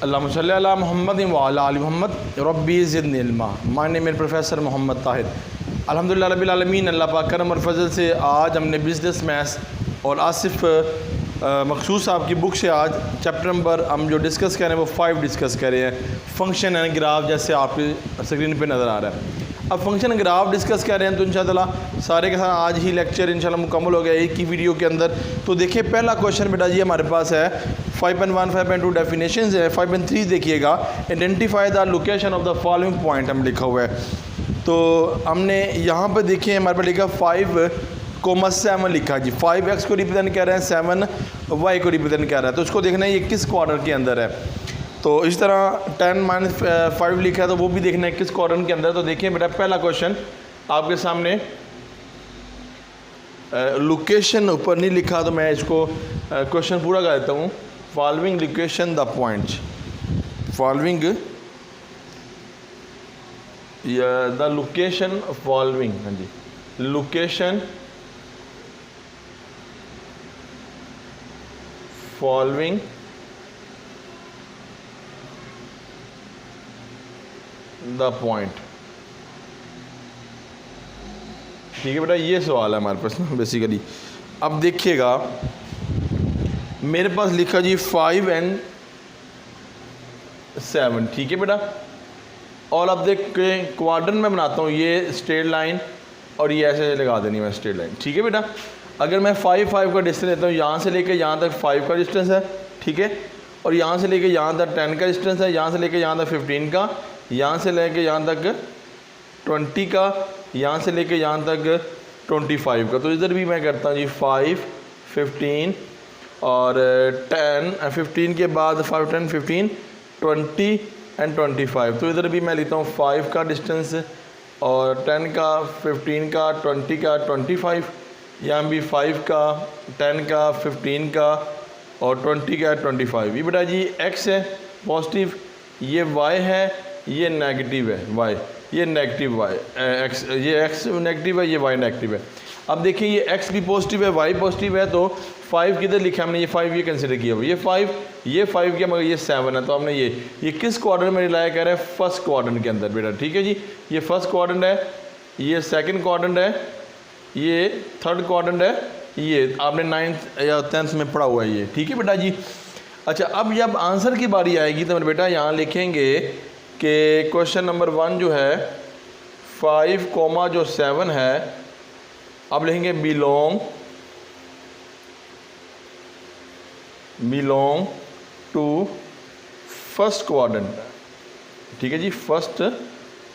अल्लाहुम्मा सल्ली अला मुहम्मद व अला आलि मुहम्मद रब्बी ज़िदनी इल्मा। My name is professor Mohammad Tahir. अल्हम्दुलिल्लाह रब्बिल आलमीन, अल्लाह पाक करम और फजल से आज हमने बिज़नेस मैथ्स और आसिफ मखसूस साहब की बुक से आज चैप्टर नंबर हम जो डिस्कस कर रहे हैं वो 5 डिस्कस कर रहे हैं। फंक्शन एंड ग्राफ, जैसे आपकी स्क्रीन पे नज़र आ रहा है। अब फंक्शन एंड ग्राफ डिस्कस कर रहे हैं, तो इंशाअल्लाह सारे के साथ आज ही लेक्चर इंशाअल्लाह मुकम्मल हो गया एक ही वीडियो के अंदर। तो देखिए पहला क्वेश्चन बेटा जी हमारे पास है 5.1 5.2 डेफिनेशंस है। 5.3 देखिएगा, identify the location of the following point हम लिखा हुआ है। तो हमने यहाँ पर देखिए हमारे पास लिखा 5,7 लिखा जी। 5x को रिप्रेजेंट कर रहे हैं, 7y को रिप्रेजेंट कर रहा है। तो उसको देखना है ये किस क्वार्टर के अंदर है। तो इस तरह 10-5 लिखा है, तो वो भी देखना है किस क्वार्टर के अंदर। तो देखिए बेटा पहला क्वेश्चन आपके सामने, लोकेशन ऊपर नहीं लिखा तो मैं इसको क्वेश्चन पूरा कर देता हूँ। Following location the point, following the location following, हाँ जी, लोकेशन फॉलोइंग द पॉइंट। ठीक है बेटा, ये सवाल है हमारे पास बेसिकली। अब देखिएगा मेरे पास लिखा जी 5 और 7, ठीक है बेटा। और अब देख के क्वाड्रेंट में बनाता हूँ, ये स्ट्रेट लाइन और ये ऐसे लगा देनी है स्ट्रेट लाइन, ठीक है बेटा। अगर मैं 5 का डिस्टेंस लेता हूँ, यहाँ से लेके यहाँ तक 5 का डिस्टेंस है, ठीक है। और यहाँ से लेके यहाँ तक 10 का डिस्टेंस है, यहाँ से लेके यहाँ तक 15 का, यहाँ से लेके यहाँ तक 20 का, यहाँ से लेके यहाँ तक 25 का। तो इधर भी मैं करता हूँ जी 5, 15 और 10, 15 के बाद 5, 10, 15, 20 एंड 25। तो इधर भी मैं लेता हूँ 5 का डिस्टेंस और 10 का, 15 का, 20 का, 25। यहाँ भी 5 का, 10 का, 15 का और 20 का, 25। ये बेटा जी x है पॉजिटिव, ये y है, ये नेगेटिव है y, ये नेगेटिव y x, ये x नेगेटिव है, ये y नेगेटिव है। अब देखिए ये x भी पॉजिटिव है, y पॉजिटिव है, तो 5 किधर लिखा हमने, ये 5 ये कंसिडर किया हुआ, ये 5 किया, मगर ये 7 है। तो हमने ये किस क्वाड्रेंट में रिलाय कर रहे हैं, फर्स्ट क्वाड्रेंट के अंदर बेटा, ठीक है जी। ये फर्स्ट क्वाड्रेंट है, ये सेकंड क्वाड्रेंट है, ये थर्ड क्वाड्रेंट है, ये आपने 9th या 10th में पढ़ा हुआ है ये, ठीक है बेटा जी। अच्छा, अब जब आंसर की बारी आएगी तो मेरे बेटा यहाँ लिखेंगे कि क्वेश्चन नंबर 1 जो है 5,7 है, अब लिखेंगे बिलोंग टू फर्स्ट क्वाड्रेंट, ठीक है जी, फर्स्ट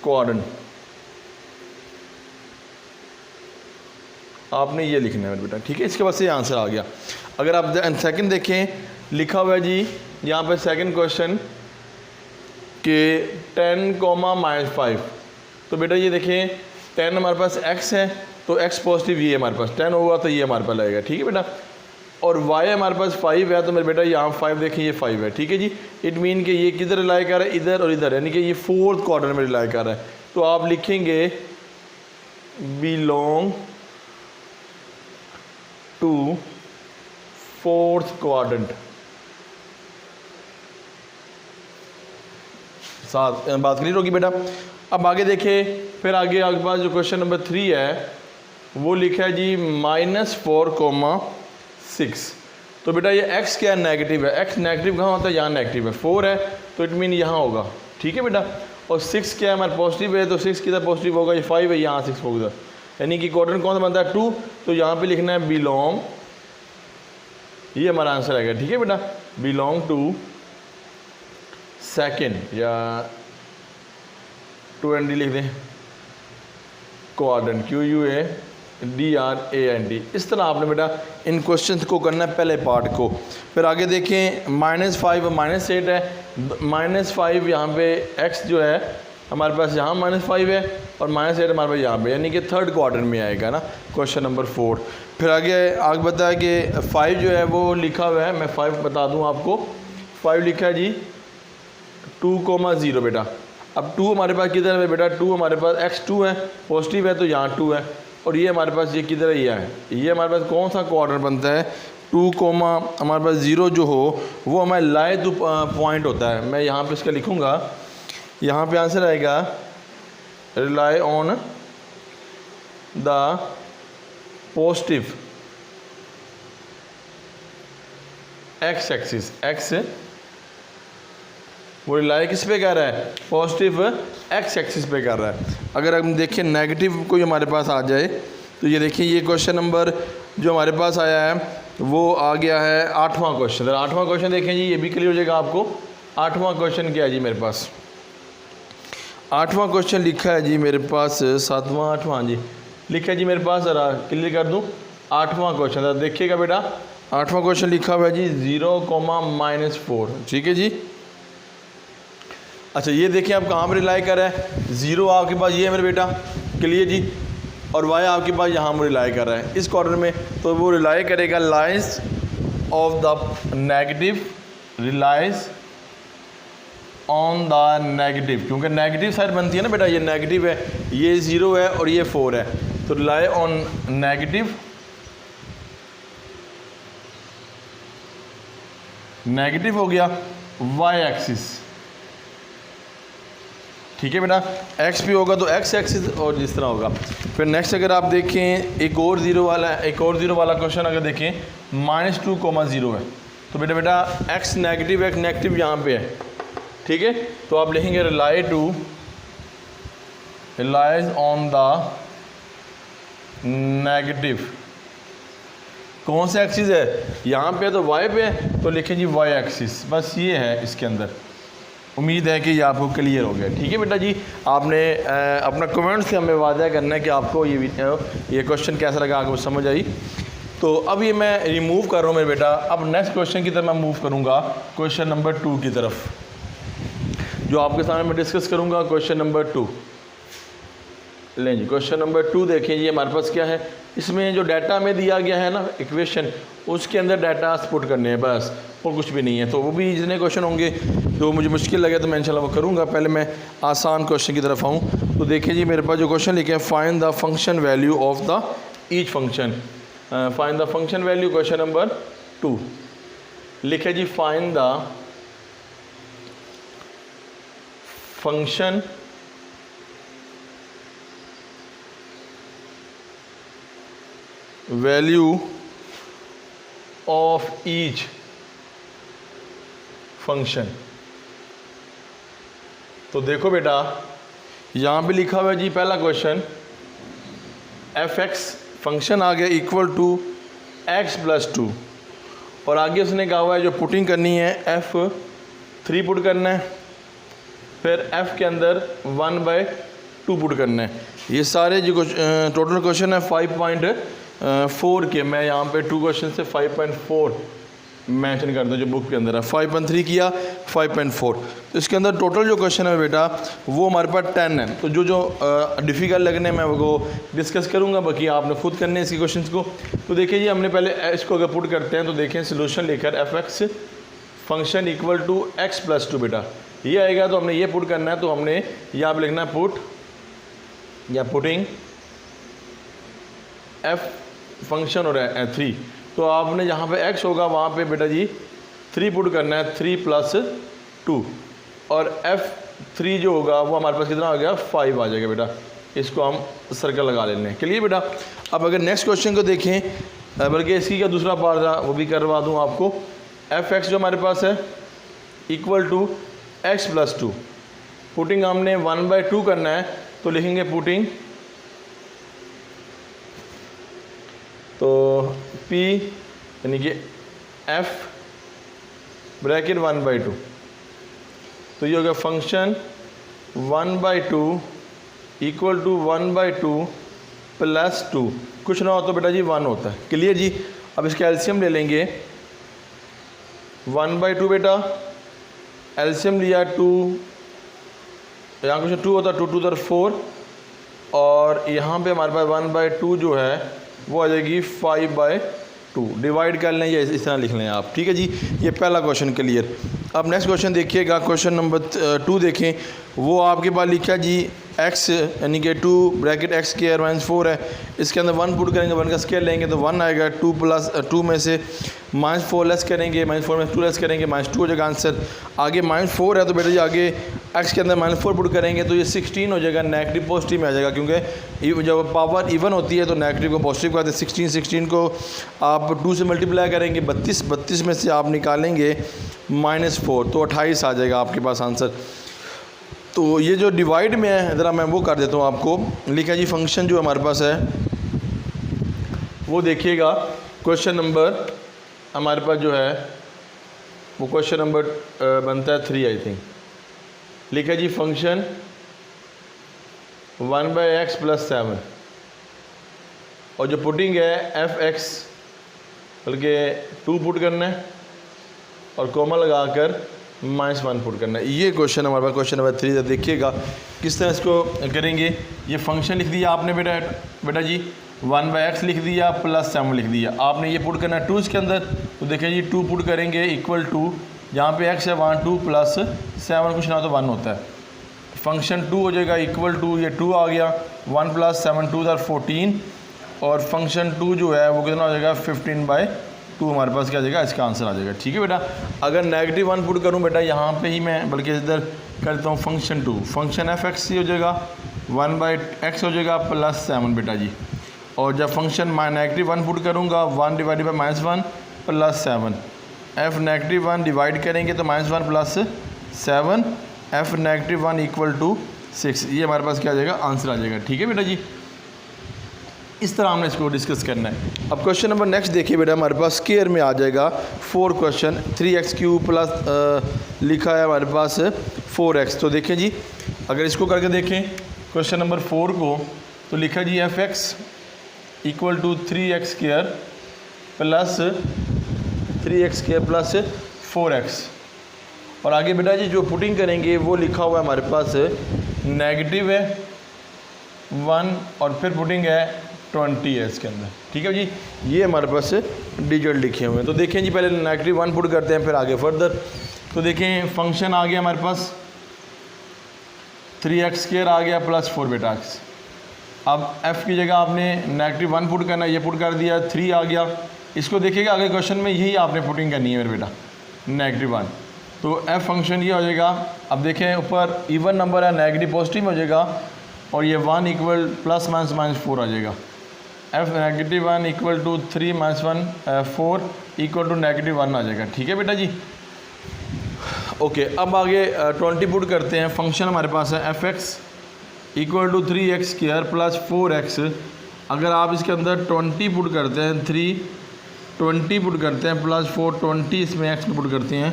क्वाड्रेंट। आपने ये लिखना है बेटा, ठीक है। इसके बाद से आंसर आ गया। अगर आप सेकंड देखें, लिखा हुआ है जी यहाँ पे सेकंड क्वेश्चन कि 10,-5। तो बेटा ये देखें 10 हमारे पास x है, तो x पॉजिटिव ये हमारे पास 10 होगा, तो ये हमारे पास लगेगा, ठीक है बेटा। और y हमारे पास 5 है, तो मेरे बेटा यहाँ 5 देखें, ये 5 है, ठीक है जी। इट मीन कि ये किधर रिलाई कर रहा है, इधर और इधर, यानी कि ये 4th क्वाड्रेंट में रिलाई कर रहा है। तो आप लिखेंगे बिलोंग टू 4th क्वाड्रेंट। साथ बात क्लियर होगी बेटा। अब आगे देखें, फिर आगे आपके पास जो क्वेश्चन नंबर 3 है वो लिखा है जी -4,6। तो बेटा ये x क्या नेगेटिव है, x नेगेटिव कहाँ होता है, यहाँ नेगेटिव है, 4 है तो इट मीन यहाँ होगा, ठीक है बेटा। और 6 क्या है हमारा पॉजिटिव है, तो 6 किधर पॉजिटिव होगा, ये 5 है, यहाँ 6 होगा, यानी कि क्वाड्रेंट कौन सा बनता है 2। तो यहाँ पे लिखना है बिलोंग, ये हमारा आंसर आएगा, ठीक है बेटा, बिलोंग टू सेकेंड या 2 एन डी लिख दें, क्वाड्रेंट, QUADRANT। इस तरह आपने बेटा इन क्वेश्चंस को करना है पहले पार्ट को। फिर आगे देखें -5 और -8 है। -5 यहाँ पे x जो है हमारे पास यहाँ -5 है और -8 हमारे पास यहाँ पे, यानी कि थर्ड क्वाड्रेंट में आएगा ना क्वेश्चन नंबर 4। फिर आगे बताया कि 5 जो है वो लिखा हुआ है, मैं 5 बता दूँ आपको। 5 लिखा है जी 2,0 बेटा। अब 2 हमारे पास किधर है बेटा, 2 हमारे पास x2 है, पॉजिटिव है, तो यहाँ 2 है। और ये हमारे पास ये किधर है, ये हमारे पास कौन सा क्वाड्रेंट बनता है, 2 कोमा हमारे पास 0 जो हो वो हमारे लाई टू पॉइंट होता है। मैं यहाँ पे इसका लिखूँगा, यहाँ पे आंसर आएगा rely on the positive x axis. X वो रिलाई किस पे कर रहा है, पॉजिटिव एक्स एक्सिस पे कर रहा है। अगर हम देखें नेगेटिव कोई हमारे पास आ जाए तो ये देखिए ये क्वेश्चन नंबर जो हमारे पास आया है वो आ गया है 8वां क्वेश्चन। 8वां क्वेश्चन देखें जी, ये भी क्लियर हो जाएगा आपको। 8वां क्वेश्चन क्या है जी मेरे पास, 8वां क्वेश्चन लिखा है जी मेरे पास, 7वां 8वां जी लिखा है जी मेरे पास। ज़रा क्लियर कर दूँ 8वां क्वेश्चन, ज़रा देखिएगा बेटा। 8वां क्वेश्चन लिखा हुआ है जी 0,-4, ठीक है जी। अच्छा ये देखिए आप कहाँ पर रिलाई कर रहा है, 0 आपके पास ये है मेरे बेटा, क्लियर जी, और वाई आपके पास यहाँ पर रिलाई कर रहा है इस क्वार्टर में, तो वो रिलाई करेगा lies of the negative, relies on the negative, क्योंकि नेगेटिव साइड बनती है ना बेटा, ये नेगेटिव है, ये 0 है और ये 4 है, तो रिलाई ऑन नेगेटिव, नेगेटिव हो गया वाई एक्सिस, ठीक है बेटा। एक्स भी होगा तो एक्स एक्सिस और जिस तरह होगा। फिर नेक्स्ट अगर आप देखें एक और 0 वाला क्वेश्चन अगर देखें -2,0 है, तो बेटा एक्स नेगेटिव यहाँ पे है, ठीक है, तो आप लिखेंगे रिलाइज ऑन द नेगेटिव, कौन सा एक्सिस है, यहाँ पे है तो वाई पे है, तो लिखें जी वाई एक्सिस, बस ये है इसके अंदर। उम्मीद है कि ये आपको क्लियर हो गया, ठीक है बेटा जी। आपने अपना कमेंट से हमें वादा करना है कि आपको ये क्वेश्चन कैसा लगा, आपको समझ आई। तो अब ये मैं रिमूव कर रहा हूँ मेरे बेटा। अब नेक्स्ट क्वेश्चन की तरफ मैं मूव करूँगा, क्वेश्चन नंबर 2 की तरफ, जो आपके सामने मैं डिस्कस करूँगा। क्वेश्चन नंबर 2 लें जी, क्वेश्चन नंबर 2 देखें जी हमारे पास क्या है। इसमें जो डाटा में दिया गया है ना इक्वेशन, उसके अंदर डाटा पुट करने हैं बस, और कुछ भी नहीं है। तो वो भी जितने क्वेश्चन होंगे जो मुझे मुश्किल लगे तो मैं इंशाल्लाह वो करूँगा। पहले मैं आसान क्वेश्चन की तरफ आऊँ। तो देखिए जी मेरे पास जो क्वेश्चन लिखे हैं, find the function value of the each function, find the function value, question number 2 लिखे जी find the function value of each function. तो देखो बेटा यहाँ पे लिखा हुआ है जी पहला क्वेश्चन, f(x) फंक्शन आ गया इक्वल टू x+2, और आगे उसने कहा हुआ है जो पुटिंग करनी है f3 पुट करना है, फिर f के अंदर 1/2 पुट करना है। ये सारे जो टोटल क्वेश्चन है 5.4 के, मैं यहाँ पे 2 क्वेश्चन से 5.4 मेंशन कर दूँ जो बुक के अंदर है। 5.3 किया, 5.4, तो इसके अंदर टोटल जो क्वेश्चन है बेटा वो हमारे पास 10 है। तो जो डिफ़िकल्ट लगने मैं वो डिस्कस करूँगा, बाकी आपने खुद करने इसके क्वेश्चन को। तो देखिए जी हमने पहले इसको अगर पुट करते हैं तो देखें सोल्यूशन लेकर f(x) function equal to x+2 बेटा ये आएगा, तो हमने ये पुट करना है, तो हमने यहाँ पर लिखना है पुट या पुटिंग f फंक्शन और 3, तो आपने जहाँ पे x होगा वहाँ पे बेटा जी 3 पुट करना है, 3+2, और f3 जो होगा वो हमारे पास कितना आ गया, 5 आ जाएगा बेटा। इसको हम सर्कल लगा लेने हैं, क्लियर बेटा। अब अगर नेक्स्ट क्वेश्चन को देखें, बल्कि इसकी का दूसरा पार्ट था वो भी करवा दूँ आपको। f(x) जो हमारे पास है इक्वल टू x+2, पुटिंग हमने 1/2 करना है, तो लिखेंगे पुटिंग, तो p यानी कि f ब्रैकेट 1/2, तो ये हो गया फंक्शन 1/2 इक्वल टू 1/2 + 2, कुछ ना हो तो बेटा जी 1 होता है, क्लियर जी। अब इसका एलसीएम ले लेंगे, 1/2 बेटा एलसीएम लिया 2, यहाँ कुछ 2 होता है, 2 × 4, और यहाँ पे हमारे पास 1/2 जो है वो आ जाएगी 5/2, डिवाइड कर लें या इस तरह लिख लें आप, ठीक है जी। ये पहला क्वेश्चन क्लियर। अब नेक्स्ट क्वेश्चन देखिएगा, क्वेश्चन नंबर 2 देखें, वो आपके पास लिखा जी x यानी कि 2 ब्रैकेट x² - 4 है, इसके अंदर 1 पुट करेंगे, 1 का स्क्वायर लेंगे तो 1 आएगा, 2 + 2 में से -4 लेस करेंगे, -4 में 2 लेस करेंगे, -2 हो जाएगा आंसर। आगे -4 है तो बेटा जी आगे x के अंदर -4 पुट करेंगे तो ये 16 हो जाएगा, नेगेटिव पॉजिटिव में आ जाएगा, क्योंकि जब पावर इवन होती है तो नेगेटिव को पॉजिटिव करते हैं। 16 को आप 2 से मल्टीप्लाई करेंगे, 32 में से आप निकालेंगे -4 तो 28 आ जाएगा आपके पास आंसर। तो ये जो डिवाइड में है ज़रा मैं वो कर देता हूँ आपको। लिखा जी फंक्शन जो हमारे पास है वो देखिएगा, क्वेश्चन नंबर हमारे पास जो है वो क्वेश्चन नंबर बनता है 3 आई थिंक। लिखा जी फंक्शन 1/x + 7 और जो पुटिंग है f(x) बल्कि 2 पुट करना है और कॉमा लगाकर -1 पुट करना है। ये क्वेश्चन हमारे पास क्वेश्चन नंबर 3 है। देखिएगा किस तरह इसको करेंगे। ये फंक्शन लिख दिया आपने बेटा जी 1/x लिख दिया + 7 लिख दिया। आपने ये पुट करना है 2 के अंदर, तो देखिए जी 2 पुट करेंगे इक्वल टू जहाँ पे x है वहाँ 2 + 7 कुछ ना तो 1 होता है। फंक्शन 2 हो जाएगा इक्वल टू ये 2 आ गया, 1 + 7 2 = 14 और फंक्शन 2 जो है वो कितना हो जाएगा 15/2 हमारे पास क्या आ जाएगा, इसका आंसर आ जाएगा। ठीक है बेटा। अगर -1 पुट करूँ बेटा यहाँ पे ही मैं बल्कि इधर करता हूँ फंक्शन 2, फंक्शन f(x) हो जाएगा 1/x हो जाएगा + 7 बेटा जी। और जब फंक्शन -1 पुट करूँगा 1 / -1 + 7 f -1 डिवाइड करेंगे तो -1 + 7 f -1 = 6। ये हमारे पास क्या आ जाएगा, आंसर आ जाएगा। ठीक है बेटा जी। इस तरह हमने इसको डिस्कस करना है। अब क्वेश्चन नंबर नेक्स्ट देखिए बेटा, हमारे पास स्क्वायर में आ जाएगा 4 क्वेश्चन 3x³ प्लस लिखा है हमारे पास 4x। तो देखें जी अगर इसको करके देखें क्वेश्चन नंबर 4 को, तो लिखा जी f(x) = 3x² प्लस 4x। और आगे बेटा जी जो पुटिंग करेंगे वो लिखा हुआ है हमारे पास नेगेटिव है 1 और फिर पुटिंग है 20 है इसके अंदर। ठीक है जी। ये हमारे पास डिजिट लिखे हुए हैं। तो देखें जी पहले -1 पुट करते हैं फिर आगे फर्दर। तो देखें फंक्शन आ गया हमारे पास 3x² आ गया + 4 बेटा x। अब f की जगह आपने -1 पुट करना, ये पुट कर दिया 3 आ गया। इसको देखिएगा अगले क्वेश्चन में यही आपने पुटिंग करनी है मेरे बेटा -1। तो f फंक्शन ये हो जाएगा। अब देखें ऊपर इवन नंबर है, नेगेटिव पॉजिटिव हो जाएगा और ये 1 = ±4 आ जाएगा। f -1 = 3 - 1 4 = -1 आ जाएगा। ठीक है बेटा जी। ओके अब आगे 20 पुट करते हैं। फंक्शन हमारे पास है f(x) = 3x² + 4x। अगर आप इसके अंदर 20 पुट करते हैं 20 पुट करते हैं +4 20 इसमें x में पुट करते हैं,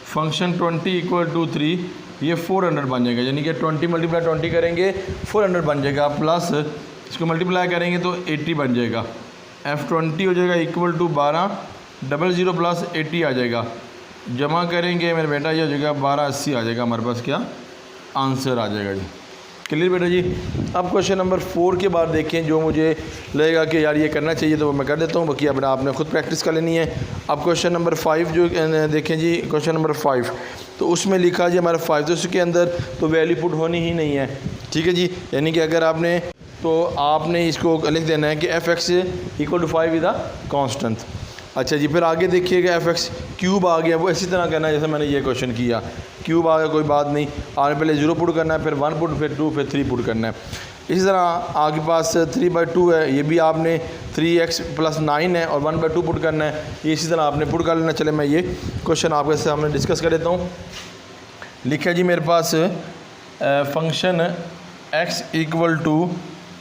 फंक्शन 20 = 3 ये 400 बन जाएगा। यानी कि 20 × 20 करेंगे 400 बन जाएगा, प्लस इसको मल्टीप्लाई करेंगे तो 80 बन जाएगा। f20 हो जाएगा = 12 00 + 80 आ जाएगा। जमा करेंगे मेरे बेटा ये हो जाएगा 1280 आ जाएगा हमारे पास क्या आंसर आ जाएगा जी। क्लियर बेटा जी। अब क्वेश्चन नंबर 4 के बाद देखें, जो मुझे लगेगा कि यार ये करना चाहिए तो मैं कर देता हूँ, बाकी अपना आपने खुद प्रैक्टिस कर लेनी है। अब क्वेश्चन नंबर 5 जो देखें जी, क्वेश्चन नंबर 5 तो उसमें लिखा जी हमारा 5 तो उसके अंदर तो वैल्यू पुट होनी ही नहीं है। ठीक है जी। यानी कि अगर आपने तो आपने इसको लिख देना है कि f(x) = 5 इज़ द कांस्टेंट। अच्छा जी। फिर आगे देखिएगा f(x³ आ गया, वो इसी तरह करना है जैसे मैंने ये क्वेश्चन किया। क्यूब आ गया कोई बात नहीं, आपने पहले 0 पुट करना है, फिर 1 पुट, फिर 2, फिर 3 पुट करना है। इसी तरह आपके पास 3/2 है, ये भी आपने 3x + 9 है और 1/2 पुट करना है। ये इसी तरह आपने पुट कर लेना। चले मैं ये क्वेश्चन आपके सामने डिस्कस कर देता हूँ। लिखा जी मेरे पास फंक्शन x =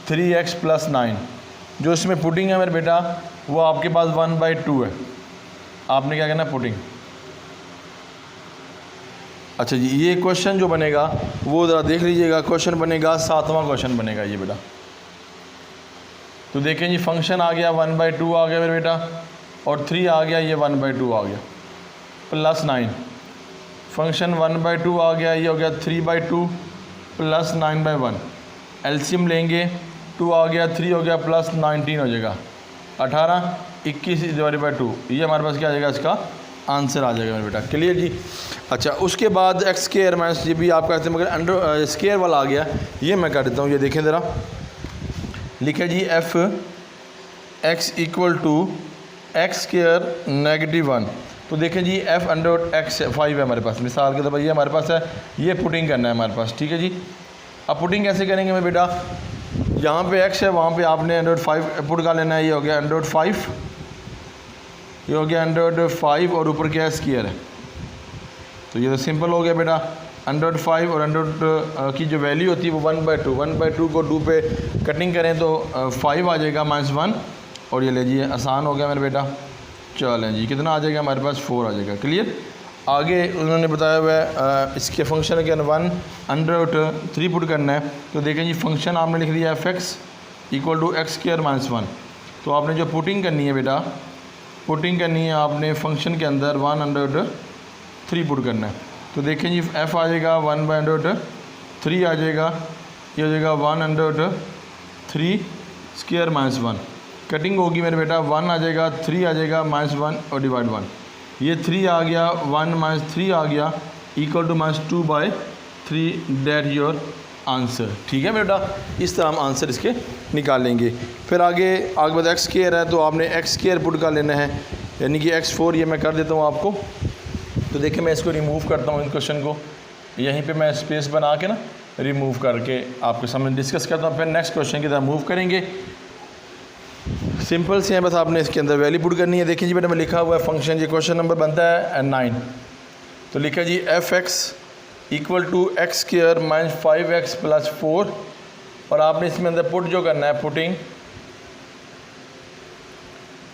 3x + 9, जो इसमें पुटिंग है मेरे बेटा वो आपके पास 1/2 है। आपने क्या करना है पुटिंग। अच्छा जी। ये क्वेश्चन जो बनेगा वो ज़रा देख लीजिएगा, क्वेश्चन बनेगा 7वां क्वेश्चन बनेगा ये बेटा। तो देखें जी फंक्शन आ गया 1/2 आ गया मेरे बेटा और 3 आ गया, ये 1/2 आ गया + 9। फंक्शन 1/2 आ गया, ये हो गया 3/2 + 9/1। एलसीएम लेंगे 2 आ गया, 3 हो गया, + 19 हो जाएगा 18 21/2। ये हमारे पास क्या आ जाएगा, इसका आंसर आ जाएगा मेरे बेटा। क्लियर जी। अच्छा उसके बाद x² ये भी आप कहते हैं मगर अंडर स्क्वायर वाला आ गया, ये मैं कर देता हूँ। ये देखें ज़रा, लिखे जी f(x) = एक्स स्क्वायर -1। तो देखें जी एफ अंडर रूट एक्स 5 है हमारे पास, मिसाल के तौर पर ये हमारे पास है, ये पुटिंग करना है हमारे पास, ठीक है जी। अब पुटिंग कैसे करेंगे मैं बेटा, यहाँ पे एक्स है वहाँ पे आपने अंडर रूट 5 पुट कर लेना है। ये हो गया अंडर रूट 5, ये हो गया अंडर रूट 5 और ऊपर क्या है स्क्वायर है, तो ये तो सिंपल हो गया बेटा। अंडर रूट 5 और अंडर रूट की जो वैल्यू होती है वो 1/2, 1/2 को 2 पे कटिंग करें तो 5 आ जाएगा -1, और ये लीजिए आसान हो गया मेरा बेटा। चलें जी, कितना आ जाएगा हमारे पास 4 आ जाएगा। क्लियर। आगे उन्होंने बताया हुआ है इसके फंक्शन के 1 अंडर रूट 3 पुट करना है। तो देखें जी फंक्शन आपने लिख दिया f(x) equal to x square -1। तो आपने जो पुटिंग करनी है बेटा, पुटिंग करनी है आपने फंक्शन के अंदर 1 अंडर रूट 3 पुट करना है। तो देखें जी f आ जाएगा 1/√3 आ जाएगा, ये हो जाएगा 1 अंडर रूट 3 स्क्वायर -1। कटिंग होगी मेरे बेटा 1 आ जाएगा, 3 आ जाएगा, -1 और डिवाइड 1, ये 3 आ गया, 1 - 3 आ गया, equal to -2/3, that your answer. ठीक है बेटा, इस तरह हम आंसर इसके निकालेंगे। फिर आगे बाद एक्स स्क्वायर है तो आपने एक्स स्क्वायर पुट कर लेना है, यानी कि x4, ये मैं कर देता हूँ आपको। तो देखिए मैं इसको रिमूव करता हूँ, इन क्वेश्चन को यहीं पे मैं स्पेस बना के ना रिमूव करके आपके सामने डिस्कस करता हूँ। फिर नेक्स्ट क्वेश्चन की तरफ मूव करेंगे। सिंपल से हैं, बस आपने इसके अंदर वैल्यू पुट करनी है। देखिए जी बेटा मैं लिखा हुआ है फंक्शन, ये क्वेश्चन नंबर बनता है 9। तो लिखा जी f(x) equal to x square -5x + 4, और आपने इसमें अंदर पुट जो करना है, पुटिंग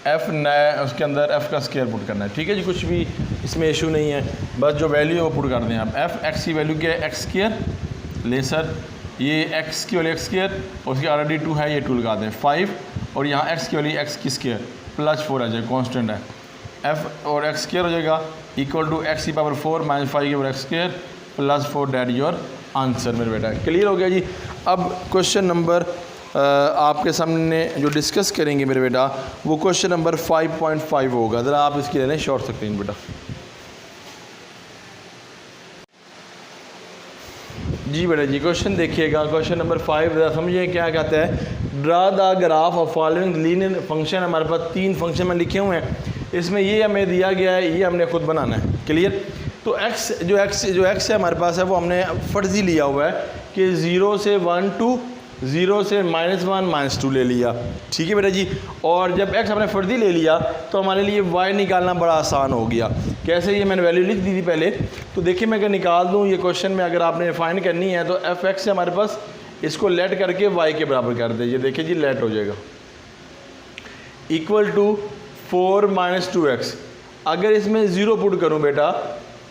f नया उसके अंदर f का स्क्वायर पुट करना है। ठीक है जी, कुछ भी इसमें इशू नहीं है, बस जो वैल्यू है वो पुट कर दें आप। f(x) की वैल्यू क्या है, एक्स स्क्वायर ले सर, ये x की वैल्यू एक्स स्क्वायर, उसकी ऑलरेडी 2 है, ये 2 लगा दें 5, और यहाँ x की वैल्यू एक्स की स्क्वायर +4 आ जाएगा, कॉन्स्टेंट है, f और एक्स स्क्वायर हो जाएगा इक्वल टू x की पावर 4 -5 की power X square +4, that your answer मेरे बेटा। क्लियर हो गया जी। अब क्वेश्चन नंबर आपके सामने जो डिस्कस करेंगे मेरे बेटा, वो क्वेश्चन नंबर 5.5 होगा। ज़रा आप इसकी लेने शॉर्ट सकते हैं बेटा। जी बेटा जी, क्वेश्चन देखिएगा, क्वेश्चन नंबर 5 ज़रा समझिए क्या कहता है। Draw the graph of following linear function. हमारे पास 3 फंक्शन में लिखे हुए हैं, इसमें ये हमें दिया गया है, ये हमने खुद बनाना है। क्लियर। तो x है हमारे पास है, वो हमने फर्जी लिया हुआ है कि 0 से 1 to 0 से -1 -2 ले लिया। ठीक है बेटा जी। और जब x हमने फर्जी ले लिया तो हमारे लिए y निकालना बड़ा आसान हो गया। कैसे, ये मैंने वैल्यू लिख दी थी पहले। तो देखिए मैं अगर निकाल दूँ ये क्वेश्चन में, अगर आपने फाइंड करनी है तो f(x) है हमारे पास, इसको लेट करके y के बराबर कर दीजिए। देखिए जी लेट हो जाएगा इक्वल टू 4 - 2x। अगर इसमें 0 पुट करूँ बेटा,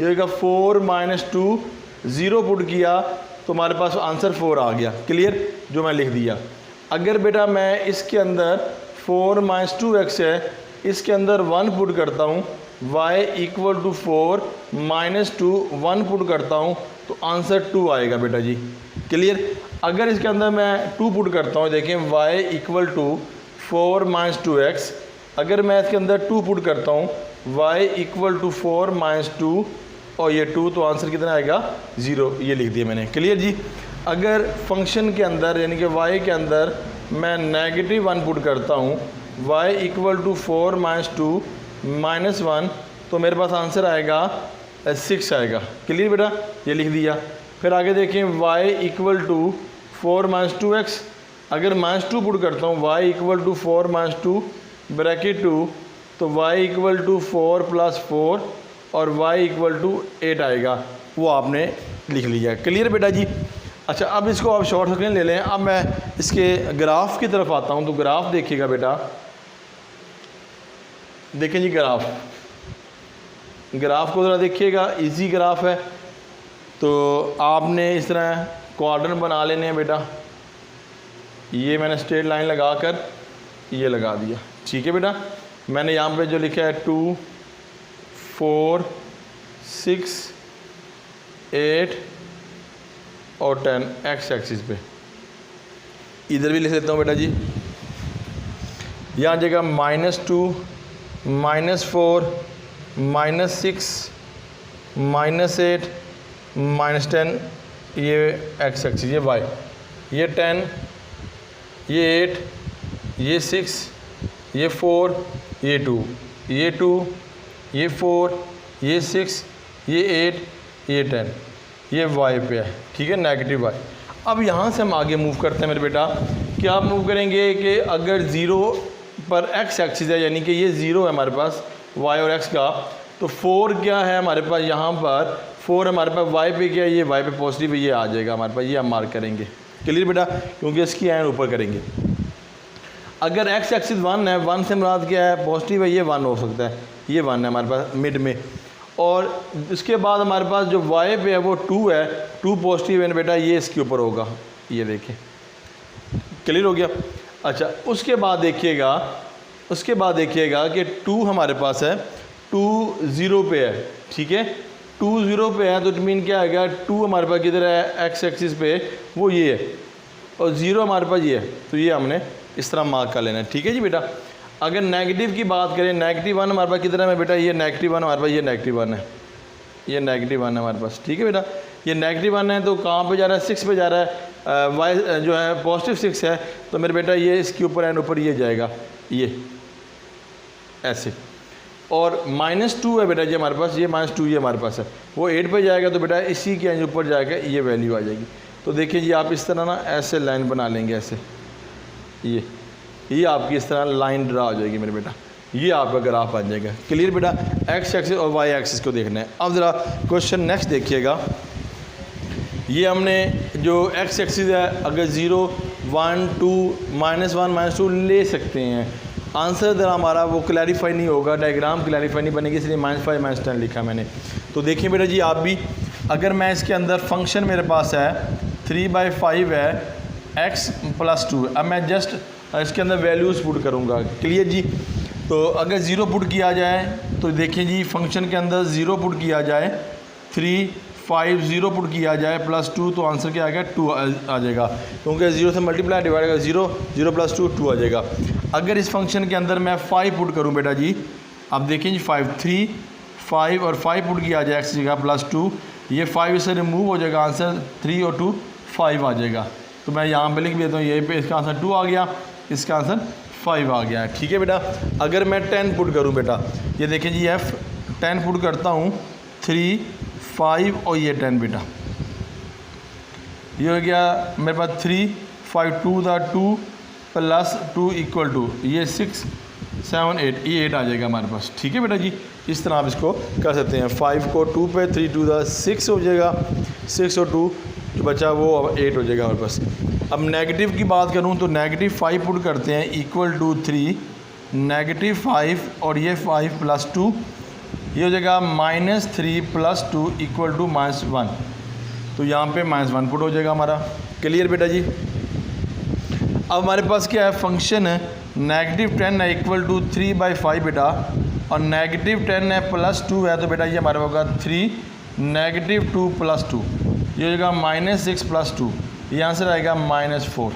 ये होगा 4 - 2, 0 पुट किया तो हमारे पास आंसर 4 आ गया। क्लियर, जो मैं लिख दिया। अगर बेटा मैं इसके अंदर 4 - 2x है, इसके अंदर 1 पुट करता हूँ, y इक्वल टू 4 - 2, 1 पुट करता हूँ तो आंसर 2 आएगा बेटा जी। क्लियर। अगर इसके अंदर मैं 2 पुट करता हूँ, देखें y इक्वल टू 4 - 2x, अगर मैं इसके अंदर 2 पुट करता हूँ, y इक्वल टू 4 - 2 और ये 2, तो आंसर कितना आएगा 0, ये लिख दिया मैंने। क्लियर जी। अगर फंक्शन के अंदर यानी कि y के अंदर मैं -1 पुट करता हूँ, y इक्वल टू 4 - 2 -1, तो मेरे पास आंसर आएगा 6 आएगा। क्लियर बेटा, ये लिख दिया। फिर आगे देखें y इक्वल टू 4 - 2x, अगर -2 पुट करता हूँ, y इक्वल टू 4 - 2 ब्रैकेट 2, तो y इक्वल टू 4 + 4 और y इक्वल टू 8 आएगा, वो आपने लिख लिया। क्लियर बेटा जी। अच्छा, अब इसको आप शॉर्ट सर्किट ले लें। अब मैं इसके ग्राफ की तरफ आता हूँ। तो ग्राफ देखिएगा बेटा, देखें जी ग्राफ को ज़रा देखिएगा, इजी ग्राफ है। तो आपने इस तरह क्वाड्रेंट बना लेने हैं बेटा। ये मैंने स्ट्रेट लाइन लगा कर ये लगा दिया। ठीक है बेटा, मैंने यहाँ पे जो लिखा है 2, 4, 6, 8 और 10 एक्स एक्सिस पे, इधर भी लिख लेता हूँ बेटा जी। यहाँ जगह -2, -4, -6, -8, -10, ये एक्स एक्सिस, ये वाई, ये 10, ये 8, ये 6, ये 4, ये 2, ये 2, ये 4, ये 6, ये 8, ये 10, ये y पे है, ठीक है, नेगेटिव y। अब यहाँ से हम आगे मूव करते हैं मेरे बेटा। क्या आप मूव करेंगे कि अगर 0 पर x एक्सिस है, यानी कि ये 0 है हमारे पास y और x का, तो 4 क्या है हमारे पास यहाँ पर, 4 हमारे पास y पे क्या है, ये y पे पॉजिटिव, ये आ जाएगा हमारे पास, ये हम मार्क करेंगे। क्लियर बेटा, क्योंकि इसकी एंड ऊपर करेंगे। अगर x एक्सिस 1 है, 1 से मुराद क्या है, पॉजिटिव है, ये 1 हो सकता है, ये 1 है हमारे पास मिड में। और इसके बाद हमारे पास जो y पे है वो 2 है, 2 पॉजिटिव है बेटा, ये इसके ऊपर होगा, ये देखिए। क्लियर हो गया। अच्छा, उसके बाद देखिएगा कि 2 हमारे पास है, 2 0 पे है, ठीक है, 2 0 पे है, तो इट मीन क्या आएगा, 2 हमारे पास किधर है, x एक्सिस पे, वो ये है, और 0 हमारे पास ये है, तो ये हमने इस तरह मार्क कर लेना है, ठीक है जी बेटा। अगर नेगेटिव की बात करें, -1 हमारे पास किधर है बेटा, ये -1 हमारे पास, ये -1 है, ये -1 है हमारे पास, ठीक है बेटा। ये -1 है तो कहाँ पे जा रहा है, 6 पे जा रहा है, y जो है पॉजिटिव 6 है, तो मेरे बेटा ये इसके ऊपर एंड ऊपर ये जाएगा, ये ऐसे। और -2 है बेटा जी हमारे पास, ये -2 ये हमारे पास है, वो 8 पे जाएगा, तो बेटा इसी के एंड ऊपर जाएगा, ये वैल्यू आ जाएगी। तो देखिए जी, आप इस तरह ना ऐसे लाइन बना लेंगे, ऐसे ये आपकी इस तरह लाइन ड्रा हो जाएगी मेरे बेटा, ये आपका ग्राफ आ जाएगा। क्लियर बेटा, x एक्सिस और y एक्सिस को देखना है। अब ज़रा क्वेश्चन नेक्स्ट देखिएगा। ये हमने जो x एक्सिस है, अगर 0, 1, 2, -1, -2 ले सकते हैं। आंसर ज़रा हमारा वो क्लैरिफाई नहीं होगा, डायग्राम क्लैरिफाई नहीं बनेगी, इसलिए -5 -10 लिखा मैंने। तो देखिए बेटा जी, आप भी अगर मैं इसके अंदर फंक्शन मेरे पास है 3/5 है, x + 2, अब मैं जस्ट इसके अंदर वैल्यूज़ पुट करूँगा। क्लियर जी। तो अगर 0 पुट किया जाए तो देखिए जी, फंक्शन के अंदर 0 पुट किया जाए, 3, 5, 0 पुट किया जाए +2, तो आंसर क्या आएगा, 2 आ जाएगा, क्योंकि 0 से मल्टीप्लाई डिवाइड का 0, 0 + 2, 2 आ जाएगा। अगर इस फंक्शन के अंदर मैं 5 पुट करूँ बेटा जी, अब देखिए जी, 5, 3, 5 और 5 पुट किया जाए x जगह +2, ये 5 इससे रिमूव हो जाएगा, आंसर 3 और 2 5 आ जाएगा। तो मैं यहाँ पे लिख देता हूँ, यहीं पे इसका आंसर 2 आ गया, इसका आंसर 5 आ गया, ठीक है बेटा। अगर मैं 10 पुट करूँ बेटा, ये देखिए जी, f 10 पुट करता हूँ, 3, 5 और ये 10 बेटा, ये हो गया मेरे पास 3, 5, 2 + 2 + 2 = 2, ये 6, 7, 8, ये 8 आ जाएगा हमारे पास, ठीक है बेटा जी। इस तरह आप इसको कर सकते हैं। 5 को 2 पे, 3, 2 = 6 हो जाएगा, 6 और 2 जो बचा वो 8 हो जाएगा हमारे पास। अब नेगेटिव की बात करूं तो -5 पुट करते हैं, = 3, -5 और ये 5 + 2, ये हो जाएगा -3 + 2 = -1, तो यहाँ पे -1 पुट हो जाएगा हमारा। क्लियर बेटा जी। अब हमारे पास क्या है, फंक्शन है -10 है, = 3/5 बेटा, और -10 है +2 है, तो बेटा ये हमारा होगा 3, -2 + 2, ये हो जाएगा -6 + 2, ये आंसर आएगा -4।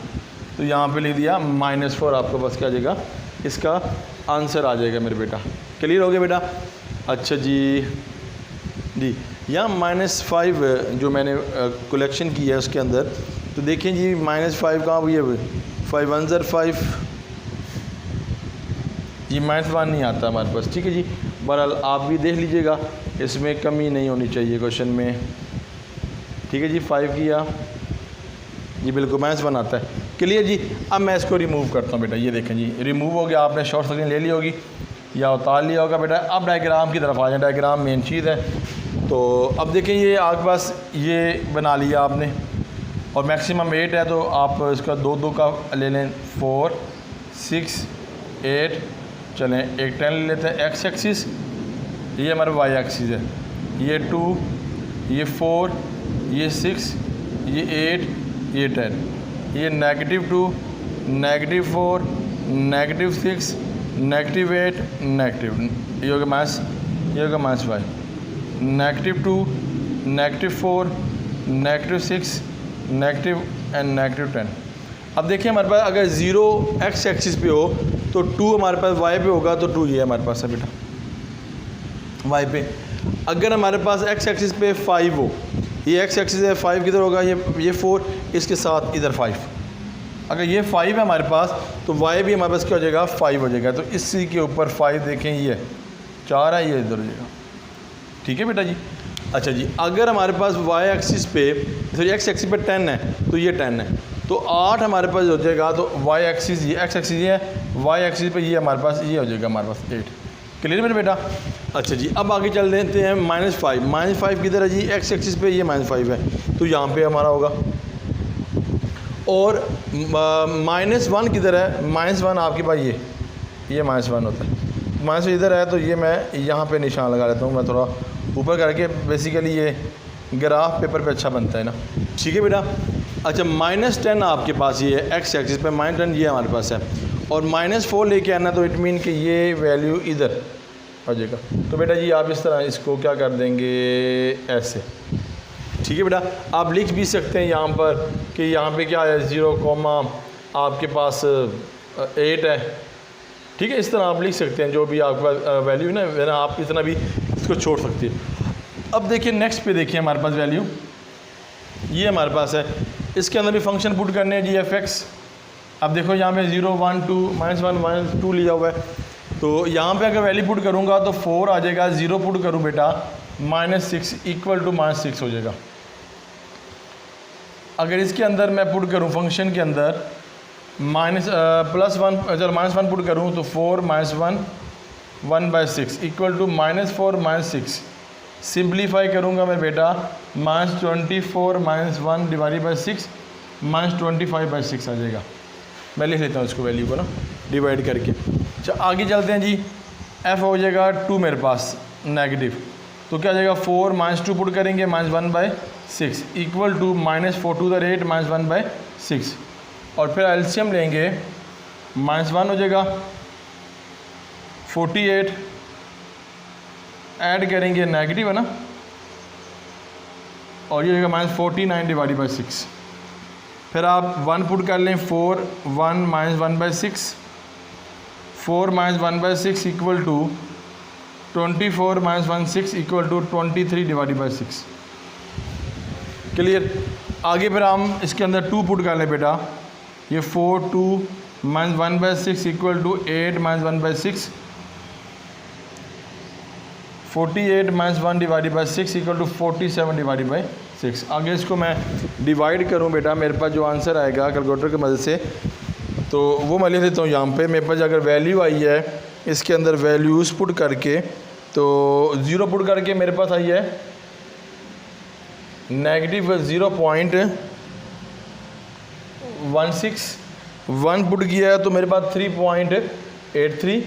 तो यहाँ पे लिख दिया -4, आपके पास क्या आ जाएगा, इसका आंसर आ जाएगा मेरे बेटा। क्लियर हो गया बेटा। अच्छा जी, यहाँ -5 जो मैंने कलेक्शन की है उसके अंदर, तो देखें जी, -5 कहाँ हुई है, 5 1 ज़र 5, ये -1 नहीं आता हमारे पास, ठीक है जी। बहरहाल आप भी देख लीजिएगा, इसमें कमी नहीं होनी चाहिए क्वेश्चन में, ठीक है जी। 5 किया जी, बिल्कुल -1 आता है। क्लियर जी। अब मैं इसको रिमूव करता हूँ बेटा, ये देखें जी, रिमूव हो गया, आपने शॉर्ट स्क्रीन ले ली होगी या उतार लिया होगा बेटा। अब डायग्राम की तरफ आ जाए, डायग्राम मेन चीज़ है। तो अब देखें, ये आपके पास ये बना लिया आपने, और मैक्सिमम 8 है, तो आप इसका 2 का ले लें, 4, 6, 8, चलें एक 10 ले लेते हैं। x एक्सिस, ये हमारा y एक्सिस है, ये 2, ये 4, ये 6, ये 8, ये 10, ये -2, -4, -6, -8, नेगेटिव, ये होगा -5, -2, -4, -6, एंड -10। अब देखिए, हमारे पास अगर 0 x एक्सिस पे हो तो 2 हमारे पास y पे होगा, तो 2 ये हमारे पास है बेटा, y पे। अगर हमारे पास x एक्सिस पे 5 हो, ये x एक्सिस है, 5 किधर होगा, ये 4, इसके साथ इधर 5, अगर ये 5 है हमारे पास तो y भी हमारे पास क्या हो जाएगा 5 हो जाएगा। तो इसी के ऊपर 5 देखें ये 4 है, ये इधर हो जाएगा। ठीक है बेटा जी। अच्छा जी, अगर हमारे पास y एक्सिस पे सॉरी x एक्सिस पे 10 है तो ये 10 है, तो 8 हमारे पास हो जाएगा। तो y एक्सिस ये x एक्सिस ये है, y एक्सिस पे ये हमारे पास ये हो जाएगा हमारे पास 8। क्लियर मेरे बेटा। अच्छा जी, अब आगे चल देते हैं -5। -5 किधर है जी, x एक्सिस पे ये -5 है, तो यहाँ पे हमारा होगा। और -1 किधर है, -1 आपके पास ये -1 होता है। -1 इधर है तो ये मैं यहाँ पे निशान लगा लेता हूँ, मैं थोड़ा ऊपर करके, बेसिकली ये ग्राफ पेपर पे अच्छा बनता है ना। ठीक है बेटा। अच्छा, -10 आपके पास ये है x एक्सिस पे, -10 ये हमारे पास है, और -4 लेके आना, तो इट मीन कि ये वैल्यू इधर आ जाएगा। तो बेटा जी आप इस तरह इसको क्या कर देंगे, ऐसे। ठीक है बेटा। आप लिख भी सकते हैं यहाँ पर कि यहाँ पे क्या है 0, आपके पास 8 है। ठीक है, इस तरह आप लिख सकते हैं, जो भी आपके पास वैल्यू है ना, आप इतना भी इसको छोड़ सकते हैं। अब देखिए नेक्स्ट पे देखिए हमारे पास वैल्यू ये हमारे पास है, इसके अंदर भी फंक्शन पुट करने हैं जी f(x). अब देखो यहाँ पे 0, 1, 2 -1 -2 लिया हुआ है, तो यहाँ पे अगर वैल्यू पुट करूँगा तो 4 आ जाएगा। 0 पुट करूँ बेटा -6 इक्वल टू -6 हो जाएगा। अगर इसके अंदर मैं पुट करूँ फंक्शन के अंदर +1, अगर -1 पुट करूँ तो 4 -1 1/6 इक्वल टू -4 -6। सिंप्लीफाई करूँगा मैं बेटा -24 -1 डिवाइडेड बाई 6 -25/6 आ जाएगा। मैं लिख लेता हूँ इसको वैल्यू को ना डिवाइड करके। अच्छा आगे चलते हैं जी। f हो जाएगा 2 मेरे पास नेगेटिव, तो क्या आ जाएगा 4 -2 पुट करेंगे -1/6 इक्वल टू -4 टू द 8 -1/6, और फिर एलसीएम लेंगे -1 हो जाएगा 48, ऐड करेंगे नेगेटिव है ना, और ये हो जाएगा -49 डिवाइडेड बाई 6। फिर आप 1 पुट कर लें 4 1 -1/6, 4 -1/6 equal to 24 -1/6 equal to 23 divided by 6। Clear. आगे फिर हम इसके अंदर 2 पुट कर लें बेटा, ये 4 2 -1/6 equal to 8 -1/6, 48 -1 divided by 6 equal to 47 divided by 6। आगे इसको मैं डिवाइड करूं बेटा, मेरे पास जो आंसर आएगा कैलकुलेटर की मदद से, तो वो मैं लिख देता हूँ यहाँ पे। मेरे पास अगर वैल्यू आई है इसके अंदर वैल्यूज़ पुट करके, तो 0 पुट करके मेरे पास आई है -0.16, 1 पुट किया है तो मेरे पास 3.83,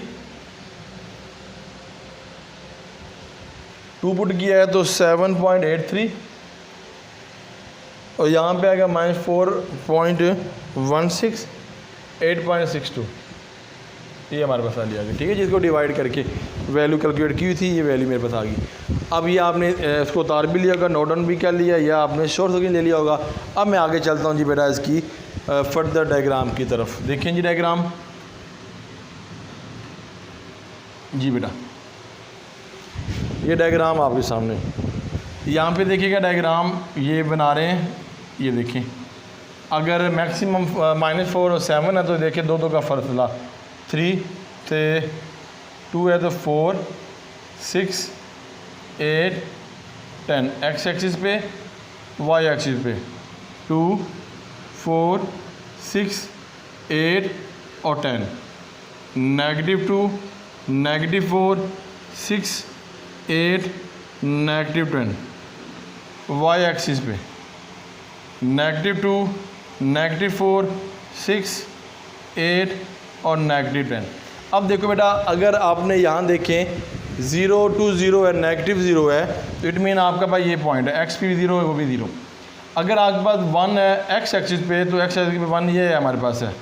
2 पुट किया है तो 7.83, और यहाँ पे आएगा -4.16, 8.62, ये हमारे पास आ लिया गया। ठीक है, जिसको डिवाइड करके वैल्यू कैलकुलेट की हुई थी, ये वैल्यू मेरे पास आ गई। अब ये आपने इसको उतार भी लिया होगा, नोट डाउन भी कर लिया, या आपने शॉर्ट स्क्रीन ले लिया होगा। अब मैं आगे चलता हूँ जी बेटा इसकी फर्दर डायग्राम की तरफ। देखें जी डायग्राम जी बेटा, ये डायग्राम आपके सामने, यहाँ पे देखिएगा डायग्राम ये बना रहे हैं। ये देखें, अगर मैक्सिमम -4 और 7 है तो देखिए 2 का फ़र्क था, 3 से 2 है तो 4 6 8 10, x एक्सिस पे y एक्सिस पे 2 4 6 8 और 10, -2 -4 6 8 -10, y एक्सिस पे -2 -4 6 8 और -10। अब देखो बेटा, अगर आपने यहाँ देखें 0 to 0 है, -0 है, तो इट मीन आपका पास ये पॉइंट है, x भी 0 है वो भी 0। अगर आपके पास 1 है x एक्सिस पे, तो x एक्सिस पे 1 ये है हमारे पास है।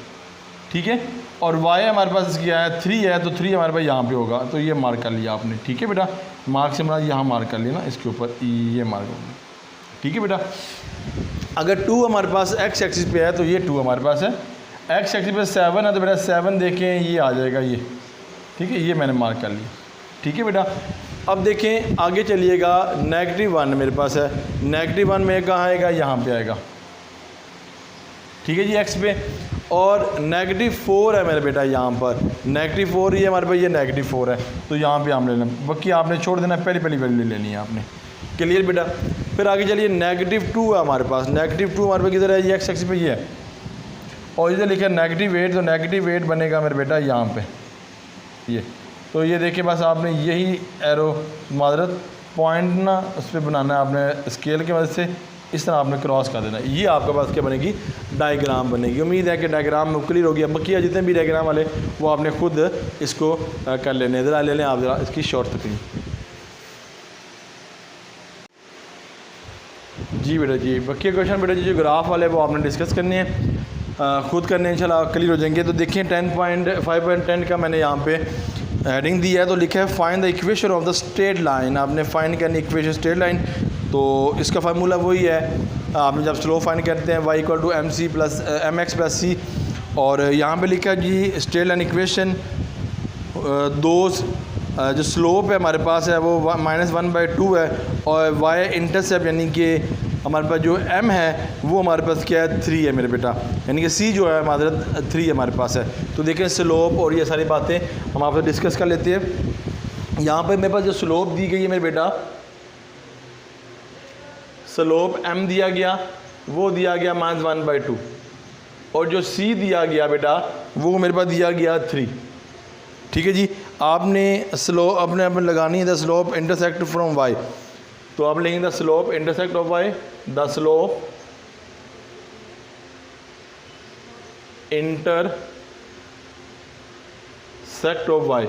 ठीक है, और y हमारे पास क्या है 3 है, तो 3 हमारे पास यहाँ पे होगा, तो ये मार्क कर लिया आपने। ठीक है बेटा, मार्क से हमारा यहाँ मार्क कर लिया ना, इसके ऊपर ये मार्क होगा। ठीक है बेटा, अगर 2 हमारे पास x एक्सिस पे है तो ये 2 हमारे पास है, x एक्सिस पे 7 है तो बेटा 7 देखें ये आ जाएगा ये। ठीक है, ये मैंने मार्क कर लिया। ठीक है बेटा, अब देखें आगे चलिएगा, -1 मेरे पास है, -1 में कहाँ आएगा, यहाँ पे आएगा। ठीक है जी, x पे। और -4 है मेरे बेटा यहाँ पर, -4 ही है हमारे पास, ये -4 है, तो यहाँ पे हम ले लें, बाकी आपने छोड़ देना, पहली वैल्यू लेनी है आपने। क्लियर बेटा। फिर आगे चलिए -2 है हमारे पास, -2 हमारे पास किधर है, ये x एक्सिस पे ये है, और इधर लिखा है -8, तो -8 बनेगा मेरे बेटा यहाँ पे ये। तो ये देखिए बस आपने यही एरो मादरत पॉइंट ना उस पर बनाना है आपने स्केल की मदद से, इस तरह आपने क्रॉस कर देना, ये आपके पास क्या बनेगी, डायग्राम बनेगी। उम्मीद है कि डायग्राम में क्लियर हो गया। बाकी जितने भी डायग्राम वाले वो आपने खुद इसको कर लेने, ज़रा ले लें आप ज़रा इसकी शॉर्ट तकरीर। जी बेटा जी, बाकी क्वेश्चन बेटा जी जो ग्राफ वाले वो आपने डिस्कस करने हैं, खुद करने इंशाल्लाह क्लियर हो जाएंगे। तो देखिए 10.5.10 का मैंने यहाँ पे हेडिंग दिया है, तो लिखा है find the equation of the straight line. आपने फाइंड करनी इक्वेशन स्ट्रेट लाइन, तो इसका फार्मूला वही है, आपने जब स्लोप फाइंड करते हैं y = mc + mx + c, और यहाँ पे लिखा है जी स्ट्रेट लाइन इक्वेशन दो जो स्लोप है हमारे पास है वो -1/2 है, और y इंटरसेप्ट यानी कि हमारे पास जो m है वो हमारे पास क्या है, 3 है मेरे बेटा, यानी कि c जो है हमारे 3 हमारे पास है। तो देखें स्लोप और ये सारी बातें हम आपसे डिस्कस कर लेते हैं। यहाँ पे मेरे पास जो स्लोप दी गई है मेरे बेटा, स्लोप m दिया गया, वो दिया गया -1/2, और जो c दिया गया बेटा वो मेरे पास दिया गया 3। ठीक है जी। आपने स्लोप अपने लगानी है the slope intersect from y, तो आप लिखेंगे the slope intersect of y, the slope intersect of y।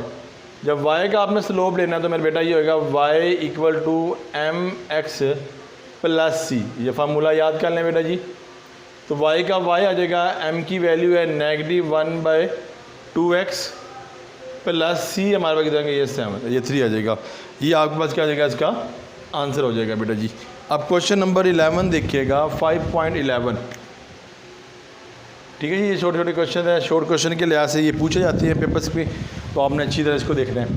जब y का आपने स्लोप लेना है तो मेरे बेटा ये होगा y = mx + c, ये फार्मूला याद कर लें बेटा जी। तो y का y आ जाएगा, m की वैल्यू है -1/2x + c हमारे पास कितना, ये 7, ये 3 आ जाएगा। ये आपके पास क्या आ जाएगा, इसका आंसर हो जाएगा बेटा जी। अब क्वेश्चन नंबर 11 देखिएगा, 5.11। ठीक है जी, ये छोटे छोटे क्वेश्चन है, शॉर्ट क्वेश्चन के लिहाज से ये पूछे जाते हैं पेपर्स पे, तो आपने अच्छी तरह इसको देखना है।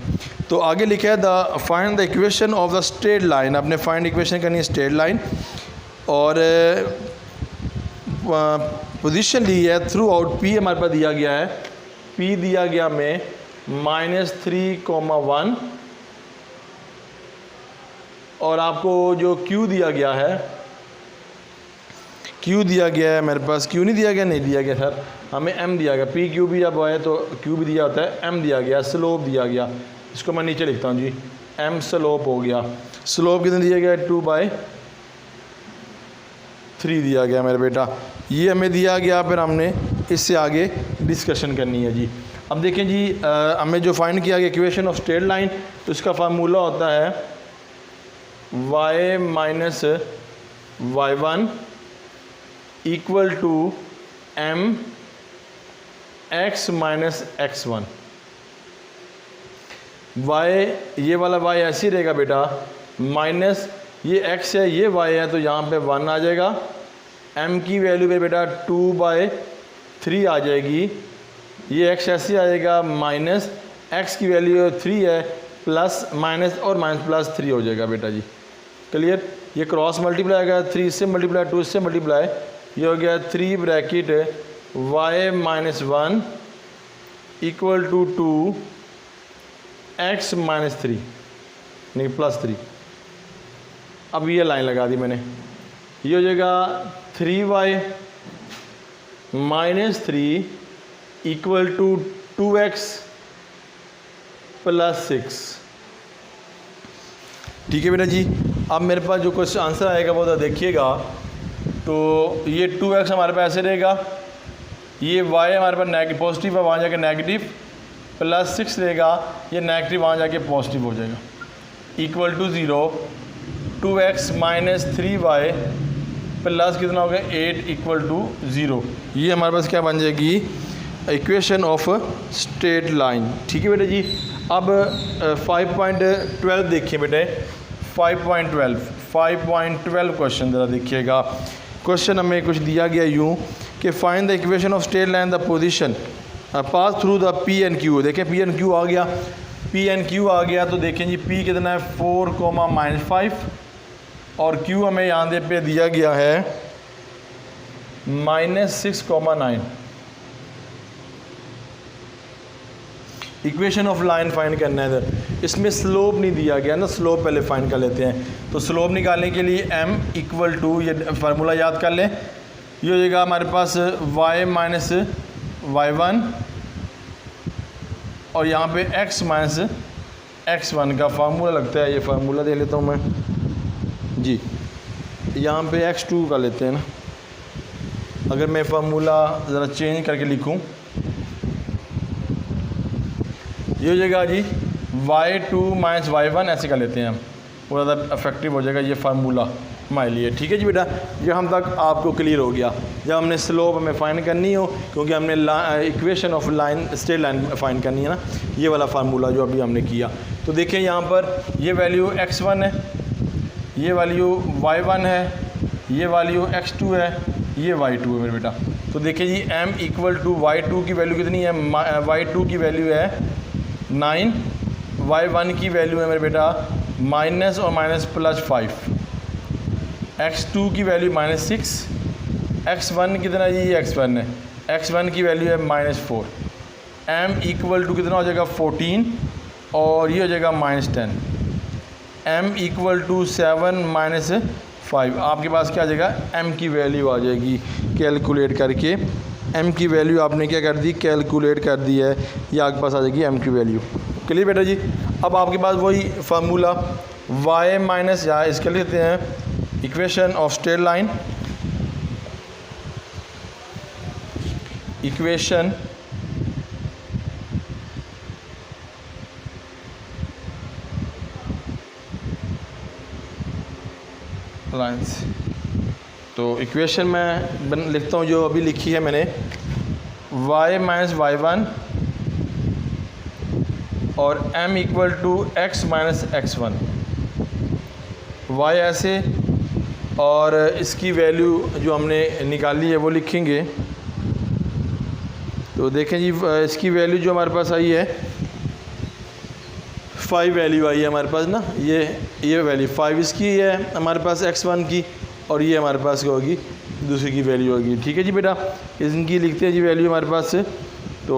तो आगे लिखा है the find the equation of the straight line. आपने फाइंड इक्वेशन करनी है स्ट्रेट लाइन, और पोजीशन ली है थ्रू आउट p हमारे पास दिया गया है, p दिया गया में -3,1, और आपको जो q दिया गया है, q दिया गया है मेरे पास, q नहीं दिया गया, नहीं दिया गया सर, हमें m दिया गया, p q भी जब है तो q भी दिया होता है, m दिया गया, स्लोप दिया गया, इसको मैं नीचे लिखता हूँ जी, m स्लोप हो गया। स्लोप कितने दिया गया, 2/3 दिया गया मेरे बेटा, ये हमें दिया गया। फिर हमने इससे आगे डिस्कशन करनी है जी। अब देखें जी, हमें जो फाइंड किया गया इक्वेशन ऑफ स्ट्रेट लाइन, तो इसका फार्मूला होता है y - y1 = m x - x1। y, ये वाला y ऐसे ही रहेगा बेटा, माइनस ये x है, ये y है, तो यहाँ पे 1 आ जाएगा, m की वैल्यू पे बेटा 2/3 आ जाएगी, ये x ऐसे आ जाएगा, माइनस x की वैल्यू 3 है, प्लस माइनस और माइनस +3 हो जाएगा बेटा जी। क्लियर। ये क्रॉस मल्टीप्लाई आएगा, 3 से मल्टीप्लाई, 2 से मल्टीप्लाई, ये हो गया 3 ब्रैकेट y - 1 = 2x - 3 नहीं +3। अब ये लाइन लगा दी मैंने, ये हो जाएगा 3y - 3 = 2x + 6। ठीक है बेटा जी। अब मेरे पास जो क्वेश्चन आंसर आएगा वो देखिएगा, तो ये 2x हमारे पास ऐसे रहेगा, ये y हमारे पास पॉजिटिव है, वहाँ जाके नेगेटिव, +6 रहेगा, ये नेगेटिव वहाँ जाके पॉजिटिव हो जाएगा, = 0, 2x - 3y प्लस कितना हो गया 8 = 0। ये हमारे पास क्या बन जाएगी, इक्वेशन ऑफ स्ट्रेट लाइन। ठीक है बेटा जी। अब 5.12 देखिए बेटे, 5.12 क्वेश्चन ज़रा देखिएगा। क्वेश्चन हमें कुछ दिया गया यूँ कि find the equation of straight line the position pass through the P and Q. देखें पी एंड क्यू आ गया, पी एंड क्यू आ गया, तो देखें जी पी कितना है 4,-5, और क्यू हमें यहाँ पे दिया गया है -6,9। इक्वेशन ऑफ लाइन फाइंड करना है। तो इसमें स्लोप नहीं दिया गया ना, स्लोप पहले फाइंड कर लेते हैं। तो स्लोप निकालने के लिए m इक्वल टू, ये फार्मूला याद कर लें, ये हो जाएगा हमारे पास y माइनस y1 और यहाँ पे x माइनस x1 का फार्मूला लगता है। ये फार्मूला दे लेता हूँ मैं जी, यहाँ पे x2 का लेते हैं ना। अगर मैं फार्मूला ज़रा चेंज करके लिखूँ, ये हो जाएगा जी y2 माइनस y1, ऐसे कर लेते हैं हम, वो ज़्यादा इफेक्टिव हो जाएगा ये फार्मूला हमारे लिए। ठीक है जी बेटा, यहाँ तक आपको क्लियर हो गया। जब हमने स्लोप हमें फाइंड करनी हो, क्योंकि हमने equation of line, straight line find करनी है ना, ये वाला फार्मूला जो अभी हमने किया। तो देखिए यहाँ पर ये वैल्यू x1 है, ये वैल्यू y1 है, ये वैल्यू x2 है, ये y2 है मेरे बेटा। तो देखिए जी m इक्वल टू y2 की वैल्यू कितनी है, y2 की वैल्यू है 9, y1 की वैल्यू है मेरे बेटा माइनस और माइनस प्लस 5, x2 की वैल्यू -6, x1 कितना जी, ये x1 है, x1 की वैल्यू है -4, m इक्वल टू कितना हो जाएगा 14 और ये हो जाएगा -10, m इक्वल टू 7 -5। आपके पास क्या आ जाएगा, m की वैल्यू आ जाएगी कैलकुलेट करके। m की वैल्यू आपने क्या कर दी, कैलकुलेट कर दी है, ये आपके पास आ जाएगी m की वैल्यू। क्लियर बेटा जी। अब आपके पास वही फार्मूला y माइनस, या इसके लेते हैं equation of straight line, equation lines. तो इक्वेशन मैं लिखता हूँ जो अभी लिखी है मैंने, y माइनस y1 और m equal to x minus x1, y ऐसे, और इसकी वैल्यू जो हमने निकाली है वो लिखेंगे। तो देखें जी, इसकी वैल्यू जो हमारे पास आई है 5 वैल्यू आई है हमारे पास ना, ये वैल्यू 5 इसकी है हमारे पास x1 की, और ये हमारे पास क्या होगी, दूसरी की वैल्यू होगी। ठीक है जी बेटा, इनकी लिखते हैं जी वैल्यू हमारे पास से। तो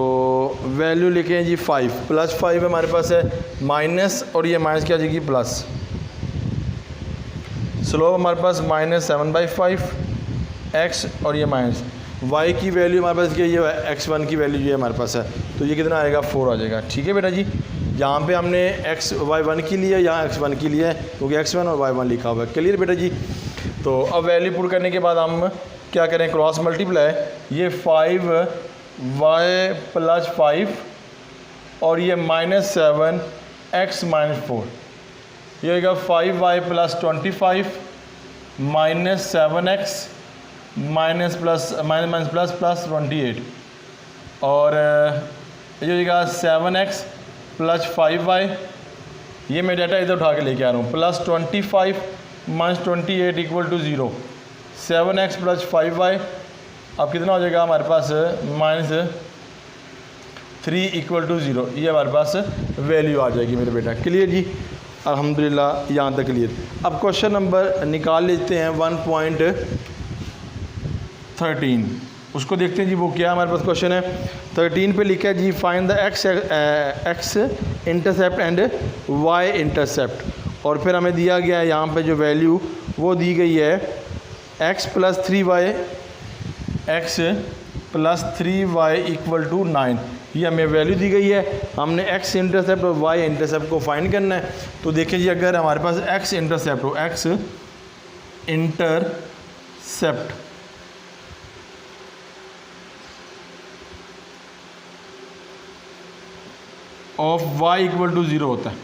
वैल्यू लिखे हैं जी 5, प्लस 5 हमारे पास है माइनस, और ये माइनस क्या आ जाएगी प्लस। स्लोप हमारे पास -7/5 x, और ये माइनस y की वैल्यू हमारे पास क्या, ये x1 की वैल्यू ये हमारे पास है, तो ये कितना आएगा 4 आ जाएगा। ठीक है बेटा जी, यहाँ पे हमने y1 की लिया, यहाँ x1 की लिया है, क्योंकि x1 और y1 लिखा हुआ है। क्लियर बेटा जी। तो अब वैल्यू पुट करने के बाद हम क्या करें, क्रॉस मल्टीप्लाई, ये 5y प्लस 5 और ये -7 x माइनस 4, ये होगा 5y plus 25 minus 7x minus plus minus plus plus 28, और ये होगा 7x प्लस 5y, ये मैं डाटा इधर उठा के लेके आ रहा हूँ, plus 25 minus 28 equal to 0, 7x plus 5y, अब कितना हो जाएगा हमारे पास -3 इक्वल टू 0, ये हमारे पास वैल्यू आ जाएगी मेरे बेटा। क्लियर जी, अल्हम्दुलिल्लाह यहाँ तक क्लियर। अब क्वेश्चन नंबर निकाल लेते हैं 1.13, उसको देखते हैं जी वो क्या हमारे पास क्वेश्चन है। 13 पे लिखा है जी find the x intercept and y intercept, और फिर हमें दिया गया है यहाँ पे जो वैल्यू वो दी गई है x plus 3y equal to 9, ये हमें वैल्यू दी गई है। हमने x इंटरसेप्ट और y इंटरसेप्ट को फाइंड करना है। तो देखिए जी, अगर हमारे पास x इंटरसेप्ट हो, x intercept of y equal to 0 होता है,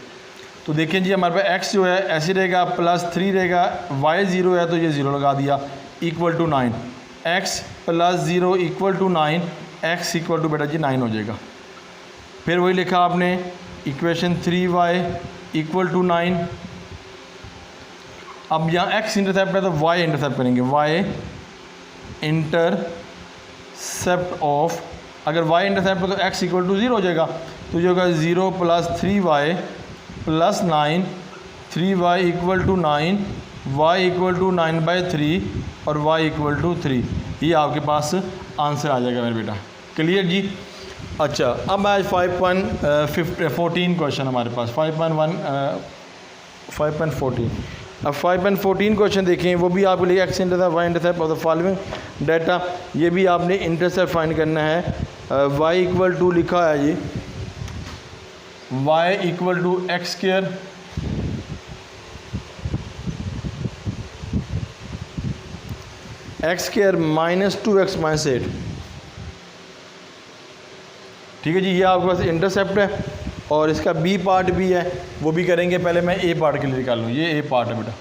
तो देखिए जी हमारे पास x जो है ऐसे रहेगा, प्लस 3 रहेगा, y 0 है तो ये 0 लगा दिया, equal to 9, x plus 0 equal to 9, x equal to बेटा जी 9 हो जाएगा। फिर वही लिखा आपने इक्वेशन 3y इक्वल टू 9। अब यहाँ x इंटरसेप्ट है तो y इंटरसेप्ट करेंगे, y इंटरसेप्ट ऑफ, अगर y इंटरसेप्ट है तो x इक्वल टू 0 हो जाएगा, तो ये होगा 0 plus 3y plus 9, 3y equal to 9, y equal to 9/3 और y इक्वल टू 3, ये आपके पास आंसर आ जाएगा मेरे बेटा। क्लियर जी। अच्छा, अब आज 5.14 क्वेश्चन हमारे पास 5.14। अब 5.14 क्वेश्चन देखें, वो भी आपके लिए x intercept y intercept of the following data. ये भी आपने इंटरसेप्ट फाइंड करना है। y इक्वल टू लिखा है जी, y equal to x square x square minus 2x minus 8। ठीक है जी, ये आपके पास इंटरसेप्ट है और इसका बी पार्ट भी है, वो भी करेंगे। पहले मैं ए पार्ट क्लियर कर लूँ। ये ए पार्ट है बेटा।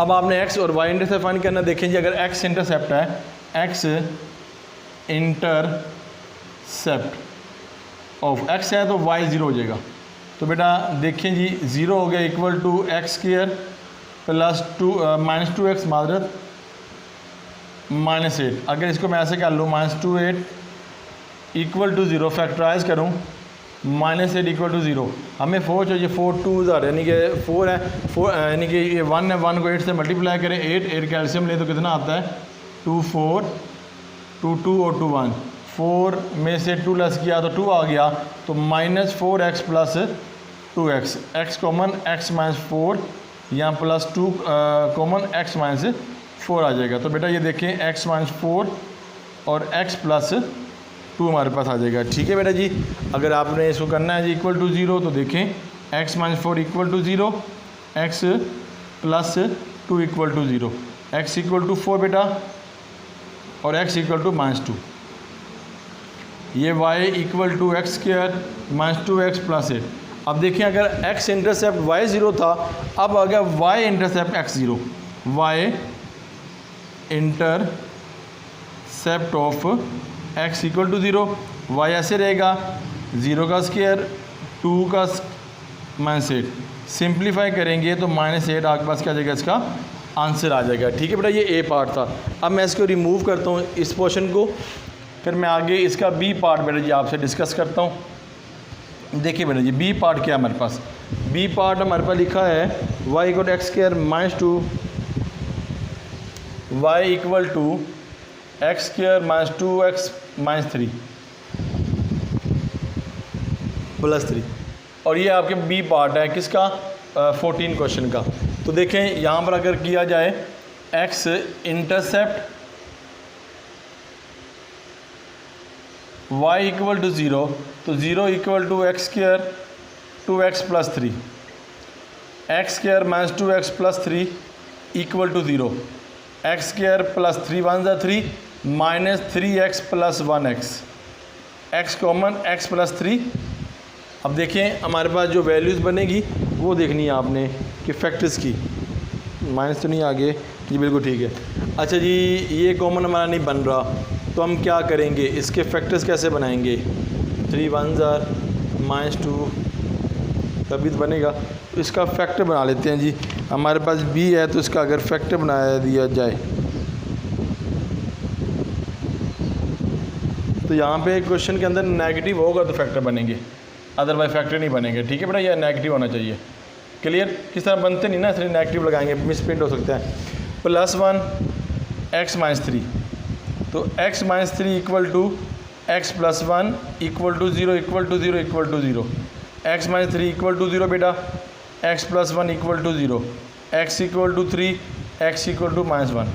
अब आपने एक्स और वाई इंटरसेप्ट फाइंड करना। देखें जी, अगर एक्स इंटरसेप्ट है, एक्स इंटरसेप्ट ऑफ एक्स है तो वाई ज़ीरो हो जाएगा। तो बेटा देखें जी, ज़ीरो हो गया equal to x square plus minus 2x मादरत माइनस 8। अगर इसको मैं ऐसे कर लूँ minus 2 8 equal to zero, factorise करूँ माइनस 8 इक्वल टू ज़ीरो। हमें 4 चाहिए, 4 2 यानी कि 4 है, 4 यानी कि ये 1 है, 1 को 8 से मल्टीप्लाई करें, 8 कैल्शियम ले तो कितना आता है 2 4 2 2 और 2 1। 4 में से 2 लेस किया तो 2 आ गया, तो minus 4x plus 2x, x common x minus 4 या प्लस 2 कॉमन x माइनस 4 आ जाएगा। तो बेटा ये देखें x माइनस 4 और x प्लस 2 हमारे पास आ जाएगा। ठीक है बेटा जी। अगर आपने इसको करना है जी इक्वल टू ज़ीरो, तो देखें x minus 4 equal to zero, x plus 2 equal to zero, x equal to 4 बेटा और x इक्वल टू माइनस 2। ये y equal to x square minus 2x plus 8। अब देखें, अगर x इंटरसेप्ट y ज़ीरो था, अब आ गया y intercept x zero. y intercept of x equal to zero, y ऐसे रहेगा, ज़ीरो का स्क्वायर 2 का माइनस 8। सिंप्लीफाई करेंगे तो माइनस 8 आपके पास क्या जाएगा, इसका आंसर आ जाएगा। ठीक है बेटा, ये ए पार्ट था। अब मैं इसको रिमूव करता हूँ इस पोर्शन को, फिर मैं आगे इसका बी पार्ट बेटा जी आपसे डिस्कस करता हूँ। देखिए बेटा जी, बी पार्ट क्या है हमारे पास। बी पार्ट हमारे पास लिखा है y equal to x square minus 2, y equal to x square minus 2x minus 3 plus 3। और ये आपके बी पार्ट है किसका, 14 क्वेश्चन का। तो देखें यहाँ पर अगर किया जाए x intercept y equal to zero, तो zero equal to x square 2x plus 3, x square minus 2x plus 3 equal to zero, x square plus 3 1 ज़ा 3 minus 3x plus 1x, x common x plus 3। अब देखें हमारे पास जो values बनेगी वो देखनी है आपने कि फैक्टर्स की। माइनस तो नहीं आगे जी, बिल्कुल ठीक है। अच्छा जी, ये कॉमन हमारा नहीं बन रहा, तो हम क्या करेंगे, इसके फैक्टर्स कैसे बनाएंगे। 3 1 ज़ार माइनस 2 तभी तो बनेगा। तो इसका फैक्टर बना लेते हैं जी। हमारे पास b है तो इसका अगर फैक्टर बनाया दिया जाए तो यहाँ पे क्वेश्चन के अंदर नेगेटिव होगा तो फैक्टर बनेंगे, अदरवाइज फैक्टर नहीं बनेंगे। ठीक है बेटा, यह नेगेटिव होना चाहिए। क्लियर, किस तरह बनते नहीं ना, इसलिए नेगेटिव लगाएंगे, मिसप्रिंट हो सकता है। प्लस 1 x माइनस 3, तो x minus 3 equal to x plus 1 equal to 0 equal to 0 equal to 0, x minus 3 equal to 0 बेटा, x plus 1 equal to 0, x equal to 3, x equal to minus 1।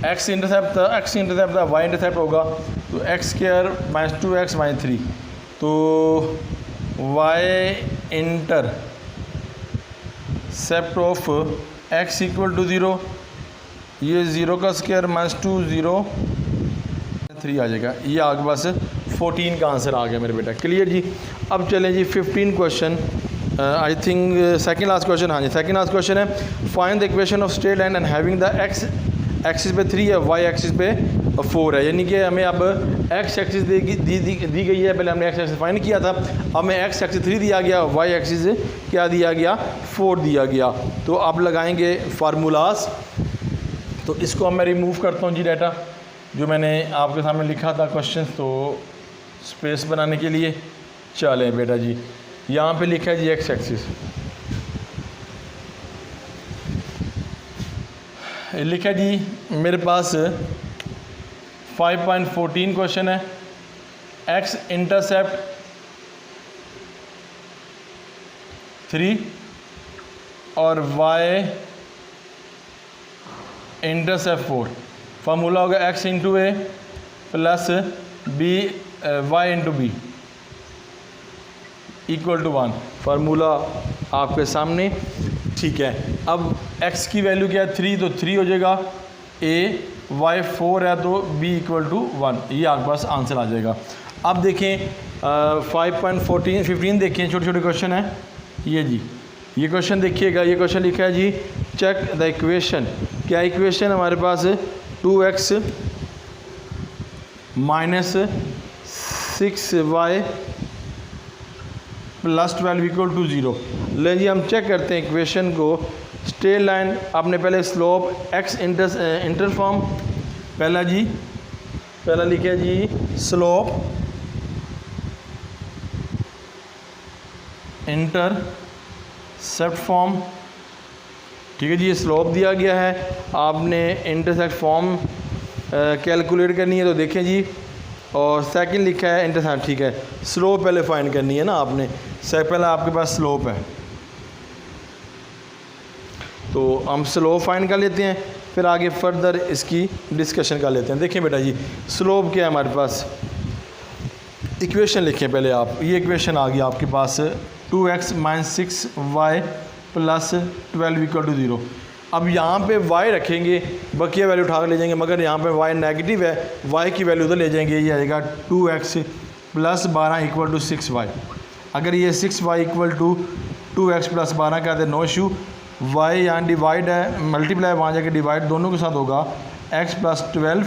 x intercept था, x intercept था, y intercept होगा, तो x square minus 2x minus 3, तो y intercept of x equal to 0, ये 0 का square minus 2 0 3 आ जाएगा। ये आपके पास 14 का आंसर आ गया मेरे बेटा। क्लियर जी। अब चलें जी 15 question, I think second last question. हाँ जी, सेकंड लास्ट क्वेश्चन है, find the equation of straight line and having the x axis पे 3 है, y एक्सिस पे 4 है। यानी कि हमें अब x एक्सिस दी गई है, पहले हमने x एक्सिस फाइंड किया था, अब हमें x एक्सिस 3 दिया गया, y एक्सिस क्या दिया गया, 4 दिया गया। तो अब लगाएंगे फार्मूलाज। तो इसको मैं रिमूव करता हूँ जी डाटा जो मैंने आपके सामने लिखा था क्वेश्चन, तो स्पेस बनाने के लिए चलें बेटा जी। यहाँ पे लिखा है जी x एक्सिस, लिखा है जी मेरे पास 5.14 क्वेश्चन है, एक्स इंटरसेप्ट 3 और वाई इंटरसेप्ट 4। फार्मूला होगा x into a plus b y into b equal to 1। Formula आपके सामने, ठीक है। अब x की वैल्यू क्या है 3, तो 3 हो जाएगा a, y 4 है तो b इक्वल टू 1, ये आपके पास आंसर आ जाएगा। अब देखें 5.15 देखें, छोटे छोटे क्वेश्चन है ये जी। ये क्वेश्चन देखिएगा, ये क्वेश्चन लिखा है जी चेक द इक्वेशन। क्या इक्वेशन हमारे पास 2x minus 6y plus 12 equal to 0। लें जी हम चेक करते हैं इक्वेशन को। स्ट्रेट लाइन आपने पहले स्लोप x इंटरफॉर्म पहला लिखा जी स्लोप इंटरसेप्ट फॉर्म, ठीक है जी। ये स्लोप दिया गया है, आपने इंटरसेप्ट फॉर्म कैलकुलेट करनी है, तो देखें जी। और सेकंड लिखा है इंटरसेप्ट, ठीक है। स्लोप पहले फाइंड करनी है ना आपने, पहले आपके पास स्लोप है तो हम स्लोप फाइंड कर लेते हैं, फिर आगे फर्दर इसकी डिस्कशन कर लेते हैं। देखें बेटा जी स्लोप क्या है हमारे पास, इक्वेशन लिखें पहले आप। ये इक्वेशन आ गई आपके पास 2x minus 6y plus 12 equal to 0। अब यहाँ पे y रखेंगे, बकिया वैल्यू उठा कर ले जाएंगे, मगर यहाँ पे y नेगेटिव है, y की वैल्यू उधर ले जाएंगे, ये आएगा 2x plus 12 equal to 6y। अगर ये 6y equal to 2x plus 12 का है नो इशू। y यहाँ डिवाइड है, मल्टीप्लाई वहाँ जाके डिवाइड दोनों के साथ होगा x प्लस 12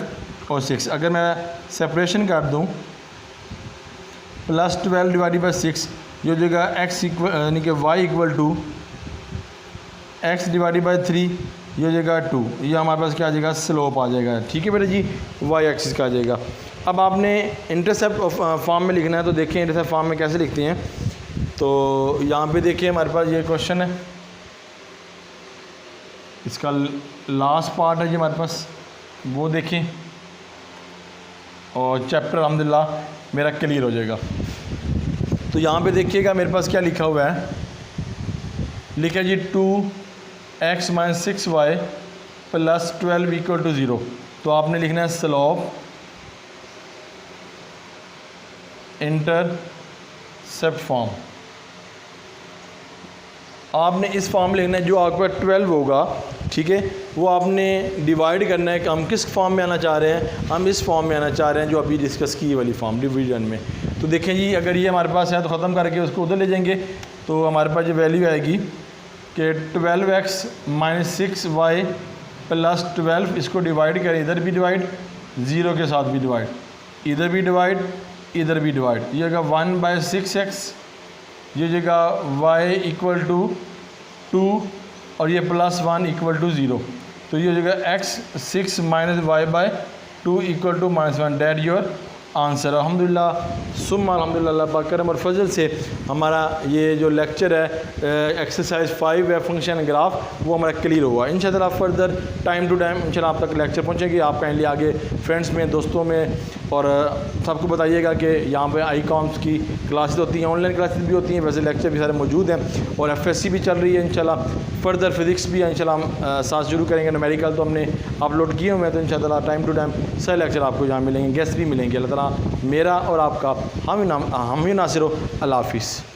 और 6। अगर मैं सेपरेशन कर दूँ प्लस 12 डिवाइड बाई 6, ये हो जाएगा x इक्वल यानी कि y equal to x divided by 3, ये हो जाएगा 2। ये हमारे पास क्या आ जाएगा स्लोप आ जाएगा, ठीक है बेटा जी, y एक्सिस का आ जाएगा। अब आपने इंटरसेप्ट फॉर्म में लिखना है, तो देखें इंटरसेप्ट फॉर्म में कैसे लिखते हैं। तो यहाँ पे देखिए हमारे पास ये क्वेश्चन है, इसका लास्ट पार्ट है जी हमारे पास, वो देखें और चैप्टर अल्हम्दुलिल्लाह मेरा क्लियर हो जाएगा। तो यहाँ पे देखिएगा मेरे पास क्या लिखा हुआ है, लिखा जी 2x minus 6y plus 12 equal to 0। तो आपने लिखना है स्लोप इंटरसेप्ट फॉर्म। आपने इस फॉर्म में लिखना है, जो आपका 12 होगा, ठीक है, वो आपने डिवाइड करना है कि हम किस फॉर्म में आना चाह रहे हैं। हम इस फॉर्म में आना चाह रहे हैं जो अभी डिस्कस की वाली फॉर्म डिवीजन में। तो देखें जी अगर ये हमारे पास है तो ख़त्म करके उसको उधर ले जाएंगे, तो हमारे पास जो वैल्यू आएगी कि 12x माइनस 6y प्लस 12, इसको डिवाइड करें, इधर भी डिवाइड, 0 के साथ भी डिवाइड, इधर भी डिवाइड, इधर भी डिवाइड, ये होगा 1/6x, ये जगह y इक्वल टू 2 और ये प्लस 1 इक्वल टू 0। तो ये जगह x 6 minus y by 2 equal to -1। That your answer. अल्हम्दुलिल्लाह सुम्मा अल्हम्दुलिल्लाह, अल्लाह पाक करम और फजल से हमारा ये जो लेक्चर है एक्सरसाइज 5 है फंक्शन ग्राफ, वो हमारा क्लियर हुआ। इंशाअल्लाह फर्दर टाइम टू टाइम इंशाअल्लाह आप तक लेक्चर पहुँचेगी। आप काइंडली आगे फ्रेंड्स में, दोस्तों में और सबको बताइएगा कि यहाँ पे आईकॉम्स की क्लासेस होती हैं, ऑनलाइन क्लासेस भी होती हैं, वैसे लेक्चर भी सारे मौजूद हैं, और FSC भी चल रही है इंशाल्लाह। फर्दर फिज़िक्स भी इंशाल्लाह हम साथ शुरू करेंगे। न्यूमेरिकल तो हमने अपलोड किए हुए हैं, तो इंशाल्लाह टाइम टू टाइम सारे लेक्चर आपको यहाँ मिलेंगे, गेस्ट भी मिलेंगे। अल्लाह ताला मेरा और आपका हम ही नासिर हो। अल्लाह हाफिज़।